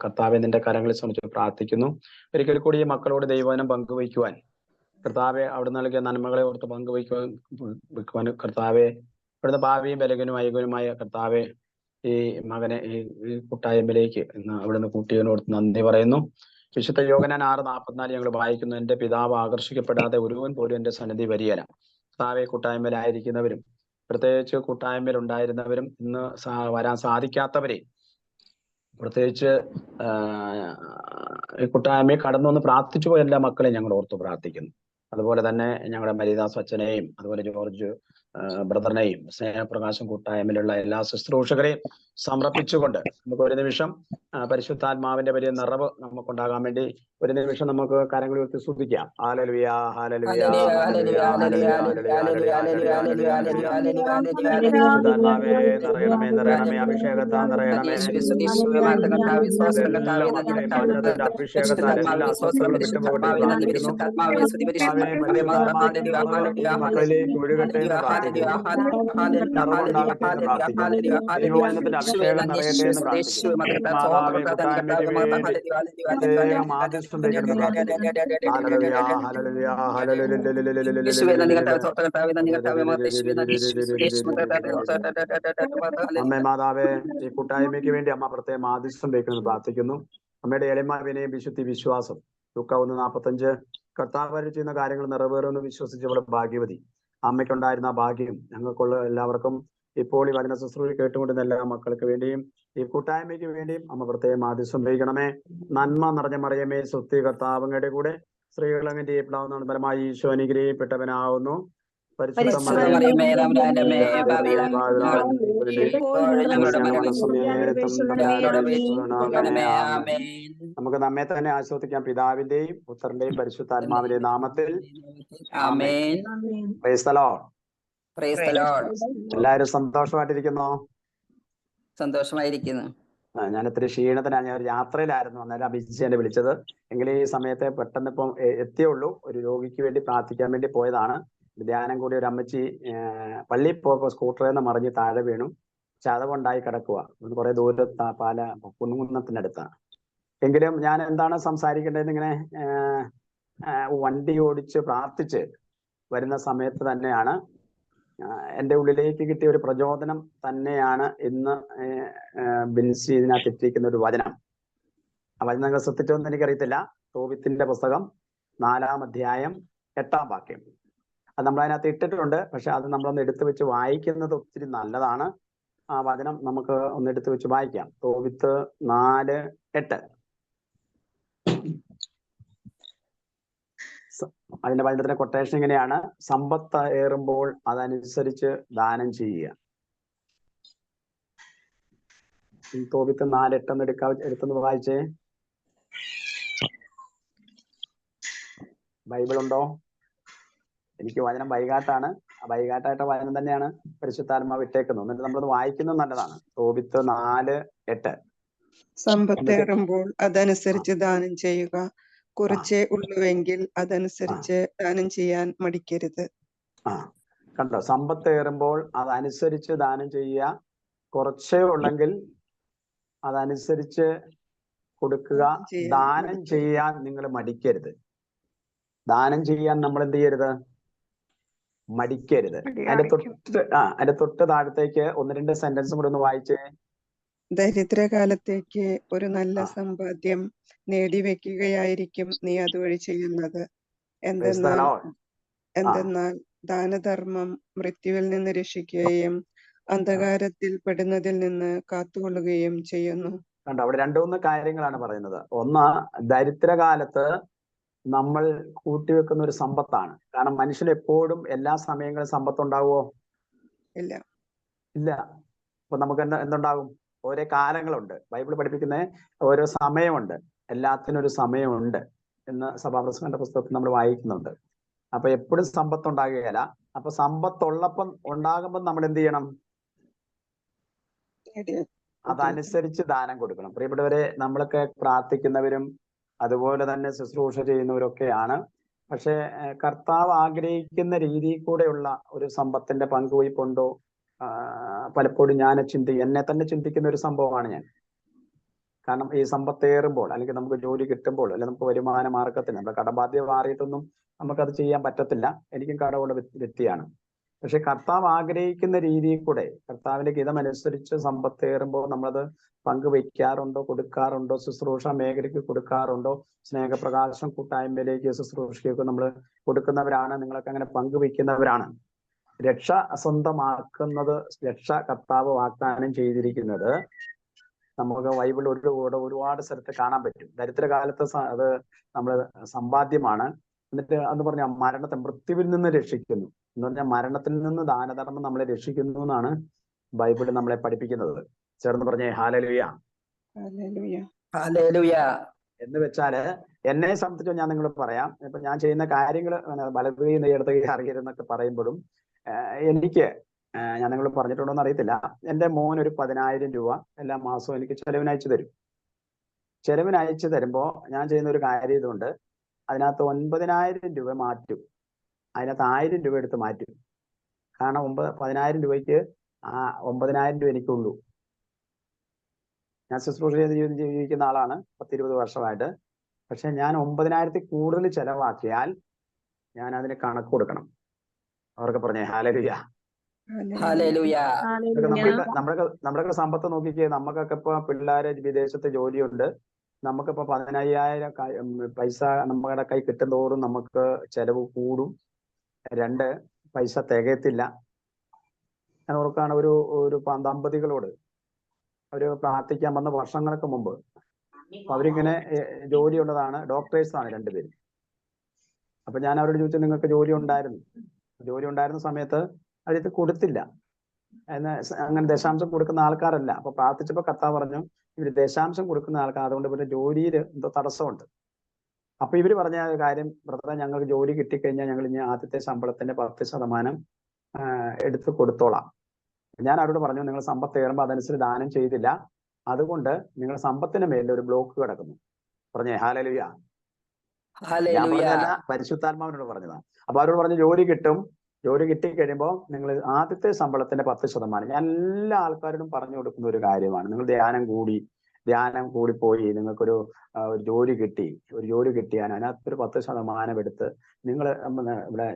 കർത്താവെ നിന്റെ കരങ്ങളിൽ ശ്രമിച്ച് പ്രാർത്ഥിക്കുന്നു. ഒരിക്കൽ കൂടി ഈ മക്കളോട് ദൈവവചനം പങ്കുവയ്ക്കുവാൻ കർത്താവെ അവിടെ നൽകിയ നന്മകളെ ഓർത്ത് പങ്കുവയ്ക്കുവാൻ കർത്താവെ അവിടുന്ന് ഭാവിയും ബലകനും ഐകനുമായ കർത്താവെ ഈ മകനെ ഈ കൂട്ടായ്മയിലേക്ക് ഇന്ന് അവിടുന്ന് കൂട്ടിയതിനോട് നന്ദി പറയുന്നു. വിശുദ്ധ യോഹന്നാൻ 6:44 ഞങ്ങൾ വായിക്കുന്നു, എന്റെ പിതാവ് ആകർഷിക്കപ്പെടാതെ ഒരുവൻ പോലും എന്റെ സന്നിധി വരികയില്ല. കർത്താവെ കൂട്ടായ്മയിലായിരിക്കുന്നവരും പ്രത്യേകിച്ച് കൂട്ടായ്മയിൽ ഉണ്ടായിരുന്നവരും ഇന്ന് വരാൻ സാധിക്കാത്തവരെ പ്രത്യേകിച്ച് ഈ കൂട്ടായ്മയെ കടന്നു വന്ന് പ്രാർത്ഥിച്ചു പോയ എല്ലാ മക്കളെയും ഞങ്ങൾ ഓർത്ത് പ്രാർത്ഥിക്കുന്നു. അതുപോലെ തന്നെ ഞങ്ങളുടെ മരിദാസ് അച്ഛനെയും അതുപോലെ ജോർജ് ബ്രദറിനെയും സ്നേഹപ്രകാശം കൂട്ടായ്മയിലുള്ള എല്ലാ ശുശ്രൂഷകരെയും സമർപ്പിച്ചുകൊണ്ട് നമുക്ക് ഒരു നിമിഷം പരിശുദ്ധാത്മാവിന്റെ വലിയ നിറവ് നമുക്കുണ്ടാകാൻ വേണ്ടി ഒരു നിമിഷം നമുക്ക് കരങ്ങൾ ഉയർത്തി സ്തുതിക്കാം. ഹല്ലേലൂയ ഹല്ലേലൂയ ഹല്ലേലൂയ ഹല്ലേലൂയ പരിശുദ്ധാത്മാവേ നിറയണമേ നിറയണമേ അഭിഷേകത്താൽ നിറയണമേ. എല്ലാ മക്കളെയും വചനത്തിന്റെ അഭിഷേകത്താൽ എല്ലാ അസ്വസ്ഥകളും വിട്ടുപോകട്ടെ പ്രാർത്ഥിക്കുന്നു. മക്കളിലേക്ക് ഒഴുകട്ടെ എന്ന് പ്രാർത്ഥിക്കുന്നു. നിറവുണ്ടാകട്ടെ എന്ന് പ്രാർത്ഥിക്കുന്നു. ദൈവവചനത്തിന്റെ അഭിഷേകം നിറയട്ടെ എന്ന് പ്രാർത്ഥിക്കുന്നു. മാതാവേ കൂട്ടായ്മയ്ക്ക് വേണ്ടി പ്രത്യേകം ആദിഷ്ടം വയ്ക്കണമെന്ന് പ്രാർത്ഥിക്കുന്നു. ഹല്ലേലൂയ ഹല്ലേലൂയ അമ്മേ മാതാവേ ഈ കൂട്ടായ്മയ്ക്ക് വേണ്ടി അമ്മ പ്രത്യേകം ആദിഷ്ടം വയ്ക്കണമെന്ന് പ്രാർത്ഥിക്കുന്നു. അമ്മയുടെ എളിമാവിനെയും വിശുദ്ധി വിശ്വാസം ലൂക്കാ 1:45 കർത്താവ് ചെയ്യുന്ന കാര്യങ്ങൾ നിറവേറുമെന്ന് വിശ്വസിച്ചവളെ ഭാഗ്യവതി. അമ്മയ്ക്കുണ്ടായിരുന്ന ഭാഗ്യം ഞങ്ങൾക്കുള്ള എല്ലാവർക്കും ഇപ്പോൾ ഈ വചന ശുശ്രൂഷ കേട്ടുകൊണ്ടിരുന്ന എല്ലാ മക്കൾക്ക് വേണ്ടിയും ഈ കൂട്ടായ്മയ്ക്ക് വേണ്ടിയും അമ്മ പ്രത്യേകം ആദിശ്യം വഹിക്കണമേ. നന്മ നിറഞ്ഞ മറിയമേ സ്വസ്തി കർത്താവങ്ങയുടെ കൂടെ സ്ത്രീകൾ അങ്ങന്റെ ഏപ്ലാവുന്ന ഫലമായി ഈശോ അനുഗ്രഹിക്കപ്പെട്ടവനാവുന്നു. പരിശുദ്ധ നമുക്ക് നമ്മെ തന്നെ ആശ്വസിക്കാം. പിതാവിന്റെയും പുത്രന്റെയും പരിശുദ്ധാത്മാവിന്റെയും നാമത്തിൽ എല്ലാവരും സന്തോഷമായിട്ടിരിക്കുന്നോ? സന്തോഷമായിരിക്കുന്നു. ഞാൻ ഇത്തിരി ക്ഷീണത്തിനാണ്, ഞാൻ ഒരു യാത്രയിലായിരുന്നു, അന്നേരം അഭിജിച്ച് എന്നെ വിളിച്ചത്. എങ്കിലും ഈ സമയത്തെ പെട്ടെന്ന് ഇപ്പം എത്തിയുള്ളൂ. ഒരു രോഗിക്ക് വേണ്ടി പ്രാർത്ഥിക്കാൻ വേണ്ടി പോയതാണ്. ധ്യാനം കൂടി ഒരു അമ്മച്ചി പള്ളിയിൽ പോയപ്പോൾ സ്കൂട്ടറിൽ നിന്ന് മറിഞ്ഞ് താഴെ വീണു, ചതവുണ്ടായി കിടക്കുക. കുറെ ദൂരത്ത് പാല കുന്നുകുന്നത്തിനടുത്താണ്. എങ്കിലും ഞാൻ എന്താണ് സംസാരിക്കേണ്ടതെന്ന് ഇങ്ങനെ വണ്ടി ഓടിച്ച് പ്രാർത്ഥിച്ച് വരുന്ന സമയത്ത് തന്നെയാണ് എൻ്റെ ഉള്ളിലേക്ക് കിട്ടിയ ഒരു പ്രചോദനം തന്നെയാണ് ഇന്ന് ബിൻസി ഇതിനകത്ത് ഇട്ടിരിക്കുന്ന ഒരു വചനം. ആ വചനം നിങ്ങൾ ശ്രദ്ധിച്ചോന്ന് എനിക്കറിയത്തില്ല. തോബിത്തിന്റെ പുസ്തകം 4-ാം അധ്യായം 8-ാം വാക്യം. അത് നമ്മളതിനകത്ത് ഇട്ടിട്ടുണ്ട്. പക്ഷെ അത് നമ്മളൊന്ന് എടുത്തു വെച്ച് വായിക്കുന്നത് ഒത്തിരി നല്ലതാണ്. ആ വചനം നമുക്ക് ഒന്ന് എടുത്തു വെച്ച് വായിക്കാം. തോബിത്ത് 4:8. അതിന്റെ വചനത്തിന്റെ കൊട്ടേഷൻ ഇങ്ങനെയാണ്: സമ്പത്ത് ഏറുമ്പോൾ അതനുസരിച്ച് ദാനം ചെയ്യുക. തോബിത്ത് 4:8 എടുത്തൊന്ന് വായിച്ചേ. ബൈബിൾ ഉണ്ടോ? എനിക്ക് വചനം വൈകാട്ടാണ്. വൈകാട്ടായിട്ട് വചനം തന്നെയാണ് പരിശുദ്ധാത്മാവ് ഇട്ടേക്കുന്നത്. എന്നിട്ട് നമ്മളത് വായിക്കുന്നത് നല്ലതാണ്. തോബിത്ത് 4:8. സമ്പത്തേറുമ്പോൾ അതനുസരിച്ച് ദാനം ചെയ്യുക, കുറച്ചേ ഉള്ളുവെങ്കിൽ അതനുസരിച്ച് ദാനം ചെയ്യാൻ മടിക്കരുത്. കണ്ടോ? സമ്പത്തേറുമ്പോൾ അതനുസരിച്ച് ദാനം ചെയ്യുക, കുറച്ചേ ഉള്ളെങ്കിൽ അതനുസരിച്ച് കൊടുക്കുക, ദാനം ചെയ്യാൻ നിങ്ങൾ മടിക്കരുത്. ദാനം ചെയ്യാൻ നമ്മൾ എന്ത് ചെയ്യരുത്? മടിക്കരുത്. അതിന്റെ തൊട്ട് താഴത്തേക്ക് 1-2 സെന്റൻസും കൂടെ ഒന്ന് വായിച്ചേ. ദരിദ്രകാലത്തേക്ക് ഒരു നല്ല സമ്പാദ്യം നേടിവെക്കുകയായിരിക്കും നീ അതുവഴി ചെയ്യുന്നത്. എന്തെന്നാൽ ദാനധർമ്മം മൃത്യുവിൽ നിന്ന് രക്ഷിക്കുകയും അന്ധകാരത്തിൽ പെടുന്നതിൽ നിന്ന് കാത്തുകൊള്ളുകയും ചെയ്യുന്നു. കണ്ടോ? അവിടെ 2-3 കാര്യങ്ങളാണ് പറയുന്നത്. ഒന്ന്, ദരിദ്രകാലത്ത് നമ്മൾ കൂട്ടിവെക്കുന്ന ഒരു സമ്പത്താണ്. കാരണം മനുഷ്യന് എപ്പോഴും എല്ലാ സമയങ്ങളും സമ്പത്ത് ഉണ്ടാവുമോ? ഇല്ല. അപ്പൊ നമുക്ക് എന്തുണ്ടാകും? ഓരോ കാലങ്ങളുണ്ട്. ബൈബിൾ പഠിപ്പിക്കുന്ന ഓരോ സമയമുണ്ട്. എല്ലാത്തിനും ഒരു സമയമുണ്ട് എന്ന് സഭാപ്രസംഗന്റെ പുസ്തകത്തിൽ നമ്മൾ വായിക്കുന്നുണ്ട്. അപ്പൊ എപ്പോഴും സമ്പത്ത് ഉണ്ടാകുകയില്ല. അപ്പൊ സമ്പത്തുള്ളപ്പം ഉണ്ടാകുമ്പോൾ നമ്മൾ എന്ത് ചെയ്യണം? അതനുസരിച്ച് ദാനം കൊടുക്കണം. പ്രിയപ്പെട്ടവരെ, നമ്മളൊക്കെ പ്രാർത്ഥിക്കുന്നവരും അതുപോലെ തന്നെ ശുശ്രൂഷ ചെയ്യുന്നവരൊക്കെയാണ്. പക്ഷെ കർത്താവ് ആഗ്രഹിക്കുന്ന രീതിയിൽ കൂടെയുള്ള ഒരു സമ്പത്തിന്റെ പങ്കുവയ്പുണ്ടോ? പലപ്പോഴും എന്നെ തന്നെ ചിന്തിക്കുന്ന ഒരു സംഭവമാണ് ഞാൻ. കാരണം ഈ സമ്പത്തേറുമ്പോൾ അല്ലെങ്കിൽ നമുക്ക് ജോലി കിട്ടുമ്പോൾ അല്ലെങ്കിൽ നമുക്ക് വരുമാന മാർഗത്തിന് നമ്മുടെ കടബാധ്യത മാറിയിട്ടൊന്നും നമുക്കത് ചെയ്യാൻ പറ്റത്തില്ല. എനിക്കും കടമുള്ള വ്യക്തിയാണ്. പക്ഷെ കർത്താവ് ആഗ്രഹിക്കുന്ന രീതിയിൽ കൂടെ കർത്താവിന്റെ ഗീതമനുസരിച്ച് സമ്പത്തേറുമ്പോൾ നമ്മളത് പങ്കുവയ്ക്കാറുണ്ടോ, കൊടുക്കാറുണ്ടോ, ശുശ്രൂഷ മേഖലയ്ക്ക് കൊടുക്കാറുണ്ടോ, സ്നേഹപ്രകാശം കൂട്ടായ്മയിലേക്ക് ശുശ്രൂഷയ്ക്ക് നമ്മൾ കൊടുക്കുന്നവരാണ്. നിങ്ങളൊക്കെ അങ്ങനെ പങ്കുവയ്ക്കുന്നവരാണ്. രക്ഷ സ്വന്തമാക്കുന്നത്, രക്ഷ കർത്താവ് വാഗ്ദാനം ചെയ്തിരിക്കുന്നത് നമുക്ക് ബൈബിൾ ഒരുപാട് സ്ഥലത്ത് കാണാൻ പറ്റും. ദരിദ്രകാലത്ത് അത് നമ്മൾ സമ്പാദ്യമാണ്. എന്നിട്ട് അത് പറഞ്ഞ മരണത്തെ മൃത്യുവിൽ നിന്ന് രക്ഷിക്കുന്നു എന്ന് പറഞ്ഞാൽ മരണത്തിൽ നിന്ന് ദാനധർമ്മം നമ്മളെ രക്ഷിക്കുന്നു എന്നാണ് ബൈബിൾ നമ്മളെ പഠിപ്പിക്കുന്നത്. ചേർന്ന് പറഞ്ഞേ ഹല്ലേലൂയ. ഹല്ലേലൂയ. ഹല്ലേലൂയ. എന്ന് വെച്ചാല് എന്നെ സംബന്ധിച്ച് ഞാൻ നിങ്ങളോട് പറയാം. ഇപ്പൊ ഞാൻ ചെയ്യുന്ന കാര്യങ്ങൾ വലത് കൈ ഇടത് കൈ അറിയരുതെന്നൊക്കെ പറയുമ്പോഴും എനിക്ക് ഞാൻ നിങ്ങൾ പറഞ്ഞിട്ടുണ്ടോ എന്ന് അറിയത്തില്ല, എൻ്റെ മോൻ ഒരു 10,000 രൂപ എല്ലാ മാസവും എനിക്ക് ചെലവിന് അയച്ചു തരും. ചെലവിന് അയച്ചു തരുമ്പോൾ ഞാൻ ചെയ്യുന്ന ഒരു കാര്യം ഇതുകൊണ്ട്, അതിനകത്ത് 9,000 രൂപ മാറ്റും. അതിനകത്ത് 1000 രൂപ എടുത്ത് മാറ്റും. കാരണം 10,000 രൂപയ്ക്ക് 9,000 രൂപ എനിക്കുള്ളൂ. ഞാൻ ശുശ്രൂഷ ചെയ്ത് ജീവിക്കുന്ന ആളാണ് 10-20 വർഷമായിട്ട്. പക്ഷെ ഞാൻ 9,000 കൂടുതൽ ചെലവാക്കിയാൽ ഞാൻ അതിന് കണക്ക് കൊടുക്കണം. അവർക്ക് പറഞ്ഞേ ഹല്ലേലൂയ. ഹല്ലേലൂയ. നമ്മളൊക്കെ സമ്പത്ത് നോക്കിക്കേ. നമുക്കൊക്കെ ഇപ്പൊ പിള്ളേരെ വിദേശത്ത് ജോലിയുണ്ട്. നമുക്കിപ്പോ 15,000 പൈസ നമ്മുടെ കൈ കിട്ടും തോറും നമുക്ക് ചെലവ് കൂടും. 2 പൈസ തികയത്തില്ല. ഞാൻ ഓർക്കാണ് ഒരു ദമ്പതികളോട് അവര് പ്രാർത്ഥിക്കാൻ വന്ന വർഷങ്ങൾക്ക് മുമ്പ്. അപ്പൊ അവരിങ്ങനെ ജോലിയുള്ളതാണ്, ഡോക്ടേഴ്സാണ് 2 പേരും. അപ്പൊ ഞാൻ അവരോട് ചോദിച്ചു, നിങ്ങൾക്ക് ജോലി ഉണ്ടായിരുന്ന സമയത്ത് അവരിത് കൊടുത്തില്ല. അങ്ങനെ ദശാംശം കൊടുക്കുന്ന ആൾക്കാരല്ല. അപ്പൊ പ്രാർത്ഥിച്ചപ്പോ കർത്താവ് പറഞ്ഞു, ഇവര് ദശാംശം കൊടുക്കുന്ന ആൾക്കാർ, അതുകൊണ്ട് ഇവരുടെ ജോലിയിൽ എന്തോ തടസ്സമുണ്ട്. അപ്പൊ ഇവര് പറഞ്ഞ കാര്യം, ബ്രദറെ ഞങ്ങൾക്ക് ജോലി കിട്ടിക്കഴിഞ്ഞാൽ ഞങ്ങൾ ഇനി ആദ്യത്തെ ശമ്പളത്തിന്റെ 10% എടുത്ത് കൊടുത്തോളാം. ഞാൻ അവരോട് പറഞ്ഞു, നിങ്ങൾ സമ്പത്ത് കയറുമ്പോൾ അതനുസരിച്ച് ദാനം ചെയ്തില്ല, അതുകൊണ്ട് നിങ്ങൾ സമ്പത്തിന് മേലിൽ ഒരു ബ്ലോക്ക് കിടക്കുന്നു. പറഞ്ഞേ ഹല്ലേലൂയ. ഞാൻ പറഞ്ഞതല്ല, പരിശുദ്ധാത്മാവിനോട് പറഞ്ഞതാണ്. അപ്പൊ അവരോട് പറഞ്ഞു, ജോലി കിട്ടും. ജോലി കിട്ടിക്കഴിയുമ്പോൾ നിങ്ങൾ ആദ്യത്തെ ശമ്പളത്തിന്റെ 10%. ഞാൻ എല്ലാ ആൾക്കാരോടും പറഞ്ഞു കൊടുക്കുന്ന ഒരു കാര്യമാണ്. നിങ്ങൾ ധ്യാനം കൂടിപ്പോയി നിങ്ങൾക്കൊരു ജോലി കിട്ടിയാൽ അതിനകത്തൊരു 10% എടുത്ത് നിങ്ങൾ ഇവിടെ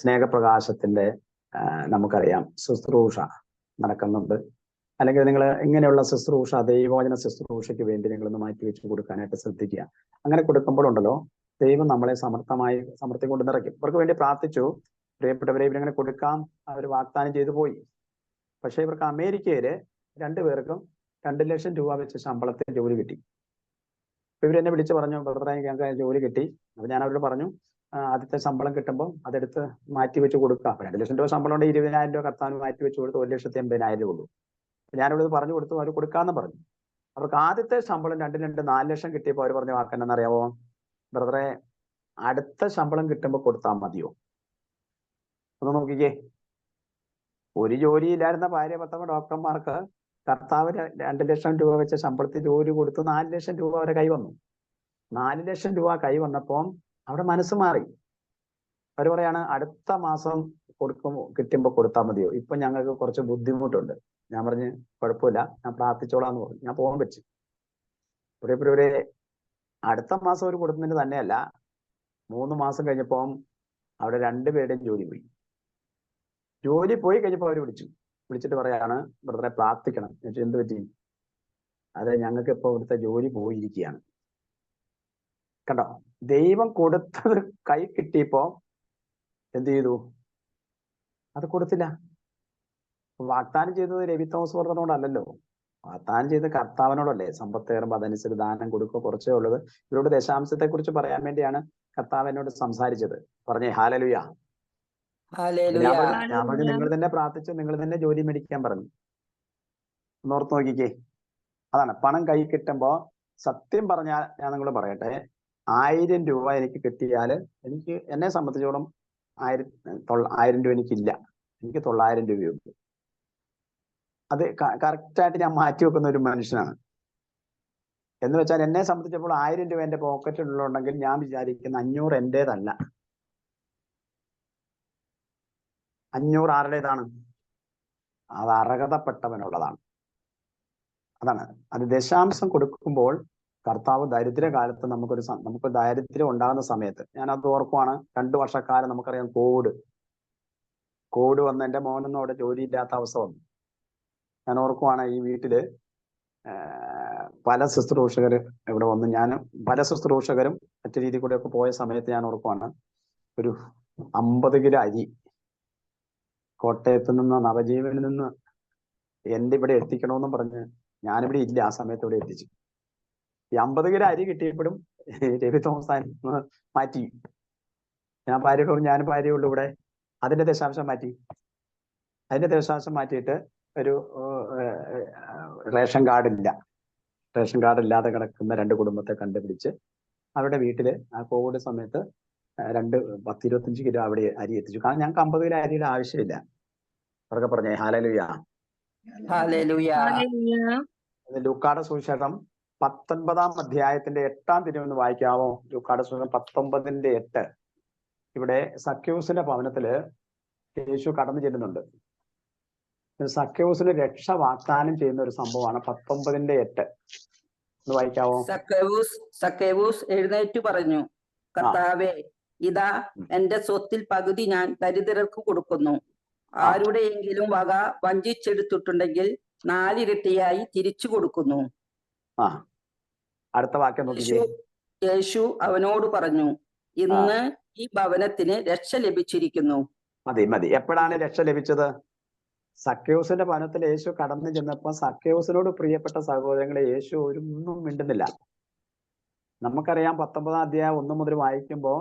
സ്നേഹപ്രകാശത്തിന്റെ നമുക്കറിയാം ശുശ്രൂഷ നടക്കുന്നുണ്ട്. അല്ലെങ്കിൽ നിങ്ങൾ ഇങ്ങനെയുള്ള ശുശ്രൂഷ, ദൈവവചന ശുശ്രൂഷയ്ക്ക് വേണ്ടി നിങ്ങളൊന്ന് മാറ്റി വെച്ച് കൊടുക്കാനായിട്ട് ശ്രദ്ധിക്കുക. അങ്ങനെ കൊടുക്കുമ്പോഴുണ്ടല്ലോ, ദൈവം നമ്മളെ സമൃദ്ധി കൊണ്ട് നിറയ്ക്കും. ഇവർക്ക് വേണ്ടി പ്രാർത്ഥിച്ചു. പ്രിയപ്പെട്ടവരെ, ഇവരങ്ങനെ കൊടുക്കാം അവർ വാഗ്ദാനം ചെയ്തു പോയി. പക്ഷെ ഇവർക്ക് അമേരിക്കയില് 2 പേർക്കും 2 ലക്ഷം രൂപ വെച്ച് ശമ്പളത്തിൽ ജോലി കിട്ടി. അപ്പൊ ഇവരെന്നെ വിളിച്ച് പറഞ്ഞു, ബ്രദറെ ഞങ്ങൾക്ക് ജോലി കിട്ടി. അപ്പൊ ഞാൻ അവരോട് പറഞ്ഞു, ആദ്യത്തെ ശമ്പളം കിട്ടുമ്പോൾ അതെടുത്ത് മാറ്റി വെച്ച് കൊടുക്കുക. അപ്പൊ 2 ലക്ഷം രൂപ ശമ്പളം ഉണ്ട്, 20,000 രൂപ കർത്താവിന് മാറ്റി വെച്ച് കൊടുത്ത് 1,80,000 ഉള്ളൂ. ഞാനിവിടെ പറഞ്ഞു കൊടുത്തു, അവർ കൊടുക്കാന്ന് പറഞ്ഞു. അവർക്ക് ആദ്യത്തെ ശമ്പളം 4 ലക്ഷം കിട്ടിയപ്പോൾ അവർ പറഞ്ഞ വാക്കെന്നറിയാവോ? ബ്രദറെ, അടുത്ത ശമ്പളം കിട്ടുമ്പോൾ കൊടുത്താൽ മതിയോ? ഒന്ന് നോക്കിക്കേ. ഒരു ജോലിയില്ലായിരുന്ന ഭാര്യ ഭർത്താവ് ഡോക്ടർമാർക്ക് കർത്താവ് 2 ലക്ഷം രൂപ വെച്ച ശമ്പളത്തിൽ ജോലി കൊടുത്ത് 4 ലക്ഷം രൂപ അവരെ കൈ വന്നു. 4 ലക്ഷം രൂപ കൈ വന്നപ്പോൾ അവിടെ മനസ്സ് മാറി. അവർ പറയാണ്, അടുത്ത മാസം കിട്ടുമ്പോൾ കൊടുത്താൽ മതിയോ? ഇപ്പൊ ഞങ്ങൾക്ക് കുറച്ച് ബുദ്ധിമുട്ടുണ്ട്. ഞാൻ പറഞ്ഞ് കുഴപ്പമില്ല, ഞാൻ പ്രാർത്ഥിച്ചോളാന്ന് പറഞ്ഞു. ഞാൻ പോകാൻ വെച്ചു. ഇവരെ അടുത്ത മാസം അവർ കൊടുക്കുന്നതിന് തന്നെയല്ല, 3 മാസം കഴിഞ്ഞപ്പോൾ അവിടെ 2 പേരുടെയും ജോലി പോയി കഴിഞ്ഞപ്പോൾ അവർ വിളിച്ചിട്ട് പറയാണ്, ബ്രദറെ പ്രാർത്ഥിക്കണം. എന്നിട്ട് എന്ത് പറ്റി? അത് ഞങ്ങൾക്ക് ഇപ്പൊ ഇവിടുത്തെ ജോലി പോയിരിക്കുകയാണ്. കണ്ടോ, ദൈവം കൊടുത്തത് കൈ കിട്ടിയപ്പോ എന്ത് ചെയ്തു? അത് കൊടുത്തില്ല. വാഗ്ദാനം ചെയ്തത് രവി തോമസ് വർദ്ധനോടല്ലോ, വാഗ്ദാനം ചെയ്ത് കർത്താവിനോടല്ലേ. സമ്പത്ത് കയറുമ്പോൾ അതനുസരിച്ച് ദാനം കൊടുക്കുക. കുറച്ചേ ഉള്ളത്. ഇവരോട് ദശാംശത്തെ കുറിച്ച് പറയാൻ വേണ്ടിയാണ് കർത്താവ് എന്നോട് സംസാരിച്ചത്. പറഞ്ഞേ ഹല്ലേലൂയ. ഞാൻ പറഞ്ഞു, നിങ്ങൾ തന്നെ പ്രാർത്ഥിച്ചു, നിങ്ങൾ തന്നെ ജോലി മേടിക്കാൻ പറഞ്ഞു. ഓർത്ത് നോക്കിക്കേ. അതാണ് പണം കൈ കിട്ടുമ്പോ, സത്യം പറഞ്ഞാൽ ഞാൻ നിങ്ങളോട് പറയട്ടെ, 1000 രൂപ എനിക്ക് കിട്ടിയാല് എന്നെ സംബന്ധിച്ചോളം 1000 രൂപ എനിക്കില്ല. എനിക്ക് 900 രൂപയുണ്ട്. അത് കറക്റ്റായിട്ട് ഞാൻ മാറ്റി വെക്കുന്ന ഒരു മനുഷ്യനാണ്. എന്ന് വെച്ചാൽ എന്നെ സംബന്ധിച്ചപ്പോൾ 1000 രൂപ എന്റെ പോക്കറ്റിലുണ്ടെങ്കിൽ ഞാൻ വിചാരിക്കുന്ന 500 എന്റേതല്ല. 500 ആരുടേതാണ്? അത് അർഹതപ്പെട്ടവനുള്ളതാണ്. അതാണ്. അത് ദശാംശം കൊടുക്കുമ്പോൾ കർത്താവ് ദരിദ്രകാലത്ത് നമുക്ക് ദാരിദ്ര്യം ഉണ്ടാകുന്ന സമയത്ത് ഞാൻ അത് ഓർക്കുവാണ്. 2 വർഷക്കാലം നമുക്കറിയാം കോവിഡ് വന്ന് എൻ്റെ മോനൊന്നും അവിടെ ജോലിയില്ലാത്ത അവസ്ഥ വന്നു. ഞാൻ ഓർക്കുവാണ് ഈ വീട്ടില് പല ശുശ്രൂഷകര് ഇവിടെ വന്ന് പല ശുശ്രൂഷകരും മറ്റു രീതിയിൽ കൂടെ ഒക്കെ പോയ സമയത്ത് ഞാൻ ഓർക്കുവാണ്, ഒരു 50 കിലോ അരി കോട്ടയത്ത് നിന്ന് നവജീവനിൽ നിന്ന് എൻ്റെ ഇവിടെ എത്തിക്കണമെന്നും പറഞ്ഞ് ഞാനിവിടെ ഇല്ല, ആ സമയത്ത് ഇവിടെ എത്തിച്ചു. ഈ 50 കിലോ അരി കിട്ടിയപ്പോഴും രവി തോമസ് മാറ്റി. ഞാൻ ഭാര്യയോട് പറഞ്ഞു, ഞാൻ ഭാര്യയുള്ളൂ ഇവിടെ, അതിന്റെ ദശാംശം മാറ്റിയിട്ട് ഒരു റേഷൻ കാർഡ് ഇല്ലാതെ കിടക്കുന്ന 2 കുടുംബത്തെ കണ്ടുപിടിച്ച് അവരുടെ വീട്ടില് ആ കോവിഡ് സമയത്ത് 25 കിലോ അവിടെ അരി എത്തിച്ചു. കാരണം ഞങ്ങൾക്ക് 50 കിലോ അരിയുടെ ആവശ്യമില്ല. അവർക്ക് പറഞ്ഞേ ഹല്ലേലൂയ. ഹല്ലേലൂയ. ലൂക്കായുടെ സുവിശേഷം 19-ാം അധ്യായത്തിന്റെ 8-ാം തിരുവെന്ന് വായിക്കാവോ? ലൂക്കായുടെ സുവിശേഷം 19-ന്റെ 8. ഇവിടെ സഖ്യൂസിന്റെ ഭവനത്തില് യേശു കടന്നു ചെല്ലുന്നുണ്ട്. സഖ്യൂസിന് രക്ഷ വാഗ്ദാനം ചെയ്യുന്ന ഒരു സംഭവമാണ് 19-ന്റെ 8. ഒന്ന് വായിക്കാവോ? സക്കേവൂസ് എഴുന്നേറ്റ് പറഞ്ഞു, കർത്താവേ, ഇതാ എന്റെ സ്വത്തിൽ പകുതി ഞാൻ ദരിദ്രർക്ക് കൊടുക്കുന്നു. ആരുടെയെങ്കിലും വക വഞ്ചിച്ചെടുത്തിട്ടുണ്ടെങ്കിൽ 4 ഇരട്ടിയായി തിരിച്ചു കൊടുക്കുന്നു. അടുത്ത വാക്യം നോക്കിക്കേ. യേശു അവനോട് പറഞ്ഞു, ഇന്ന് ഈ ഭവനത്തിന് രക്ഷ ലഭിച്ചിരിക്കുന്നു. മതി. എപ്പോഴാണ് രക്ഷ ലഭിച്ചത്? സഖ്യൂസിന്റെ ഭവനത്തിൽ യേശു കടന്നു ചെന്നപ്പോൾ സഖ്യൂസിനോട് പ്രിയപ്പെട്ട സഹോദരങ്ങളെ യേശു ഒന്നും മിണ്ടുന്നില്ല. നമുക്കറിയാം 19-ാം അധ്യായം 1 മുതൽ വായിക്കുമ്പോൾ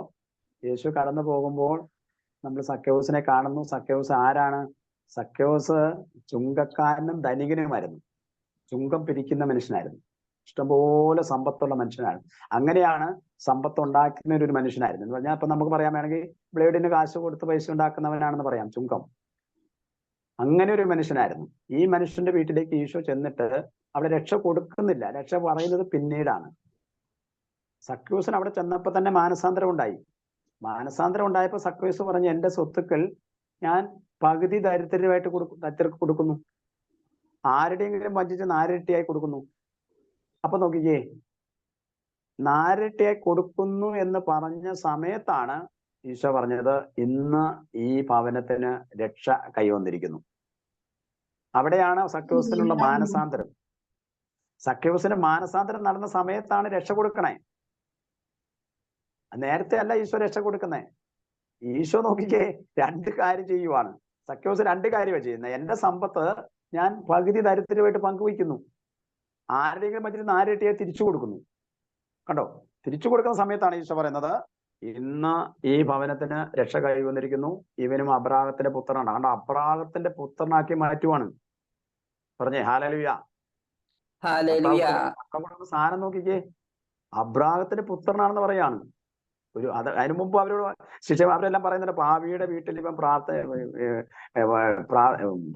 യേശു കടന്നു പോകുമ്പോൾ നമ്മൾ സഖ്യൂസിനെ കാണുന്നു. സഖ്യൂസ് ആരാണ്? സഖ്യൂസ് ചുങ്കക്കാരനും ധനികനുമായിരുന്നു. ചുങ്കം പിരിക്കുന്ന മനുഷ്യനായിരുന്നു. ഇഷ്ടംപോലെ സമ്പത്തുള്ള മനുഷ്യനായിരുന്നു. അങ്ങനെയാണ് സമ്പത്ത് ഉണ്ടാക്കുന്ന ഒരു മനുഷ്യനായിരുന്നു എന്ന് പറഞ്ഞാൽ ഇപ്പൊ നമുക്ക് പറയാൻ വേണമെങ്കിൽ ബ്ലേഡിന് കാശ് കൊടുത്ത് പൈസ ഉണ്ടാക്കുന്നവനാണെന്ന് പറയാം ചുങ്കം. അങ്ങനെ ഒരു മനുഷ്യനായിരുന്നു. ഈ മനുഷ്യന്റെ വീട്ടിലേക്ക് ഈശോ ചെന്നിട്ട് അവിടെ രക്ഷ കൊടുക്കുന്നില്ല. രക്ഷ പറയുന്നത് പിന്നീടാണ്. സഖ്യൂസിന് അവിടെ ചെന്നപ്പോ തന്നെ മാനസാന്തരം ഉണ്ടായപ്പോ സഖ്യൂസ് പറഞ്ഞു, എന്റെ സ്വത്തുക്കൾ ഞാൻ പകുതി ദരിദ്രർക്ക് കൊടുക്കുന്നു. ആരുടെയെങ്കിലും വഞ്ചിച്ച് 4 ഇരട്ടിയായി കൊടുക്കുന്നു. അപ്പൊ നോക്കിക്കേ, 4 ഇരട്ടിയായി കൊടുക്കുന്നു എന്ന് പറഞ്ഞ സമയത്താണ് ഈശോ പറഞ്ഞത്, ഇന്ന് ഈ ഭവനത്തിന് രക്ഷ കൈവന്നിരിക്കുന്നു. അവിടെയാണ് സഖ്യൂസിനുള്ള മാനസാന്തരം. സഖ്യൂസിന് മാനസാന്തരം നടന്ന സമയത്താണ് രക്ഷ കൊടുക്കണേ. നേരത്തെ അല്ല ഈശോ രക്ഷ കൊടുക്കുന്നേ. ഈശോ നോക്കിക്കേ 2 കാര്യം ചെയ്യുവാണ്. സഖ്യൂസ് 2 കാര്യമാണ് ചെയ്യുന്നത്. എന്റെ സമ്പത്ത് ഞാൻ പകുതി ദരിദ്രരുമായിട്ട് പങ്കുവയ്ക്കുന്നു. ആരുടെയെങ്കിലും മറ്റൊരു 4 ഇരട്ടിയായി തിരിച്ചു കൊടുക്കുന്നു. കണ്ടോ? തിരിച്ചു കൊടുക്കുന്ന സമയത്താണ് ഈശോ പറയുന്നത്, ഇന്ന് ഈ ഭവനത്തിന് രക്ഷ കൈവന്നിരിക്കുന്നു. ഇവനും അബ്രാഹത്തിന്റെ പുത്രനാണ്. കണ്ടോ? അബ്രാഹത്തിന്റെ പുത്രനാക്കി മാറ്റുവാണ്. പറഞ്ഞേ ഹല്ലേലൂയ. സാധനം നോക്കിക്കേ, അബ്രാഹത്തിന്റെ പുത്രനാണെന്ന് പറയാണ്. അതിനു മുമ്പ് അവരെല്ലാം പറയുന്നുണ്ട്, പാവിയുടെ വീട്ടിൽ ഇവൻ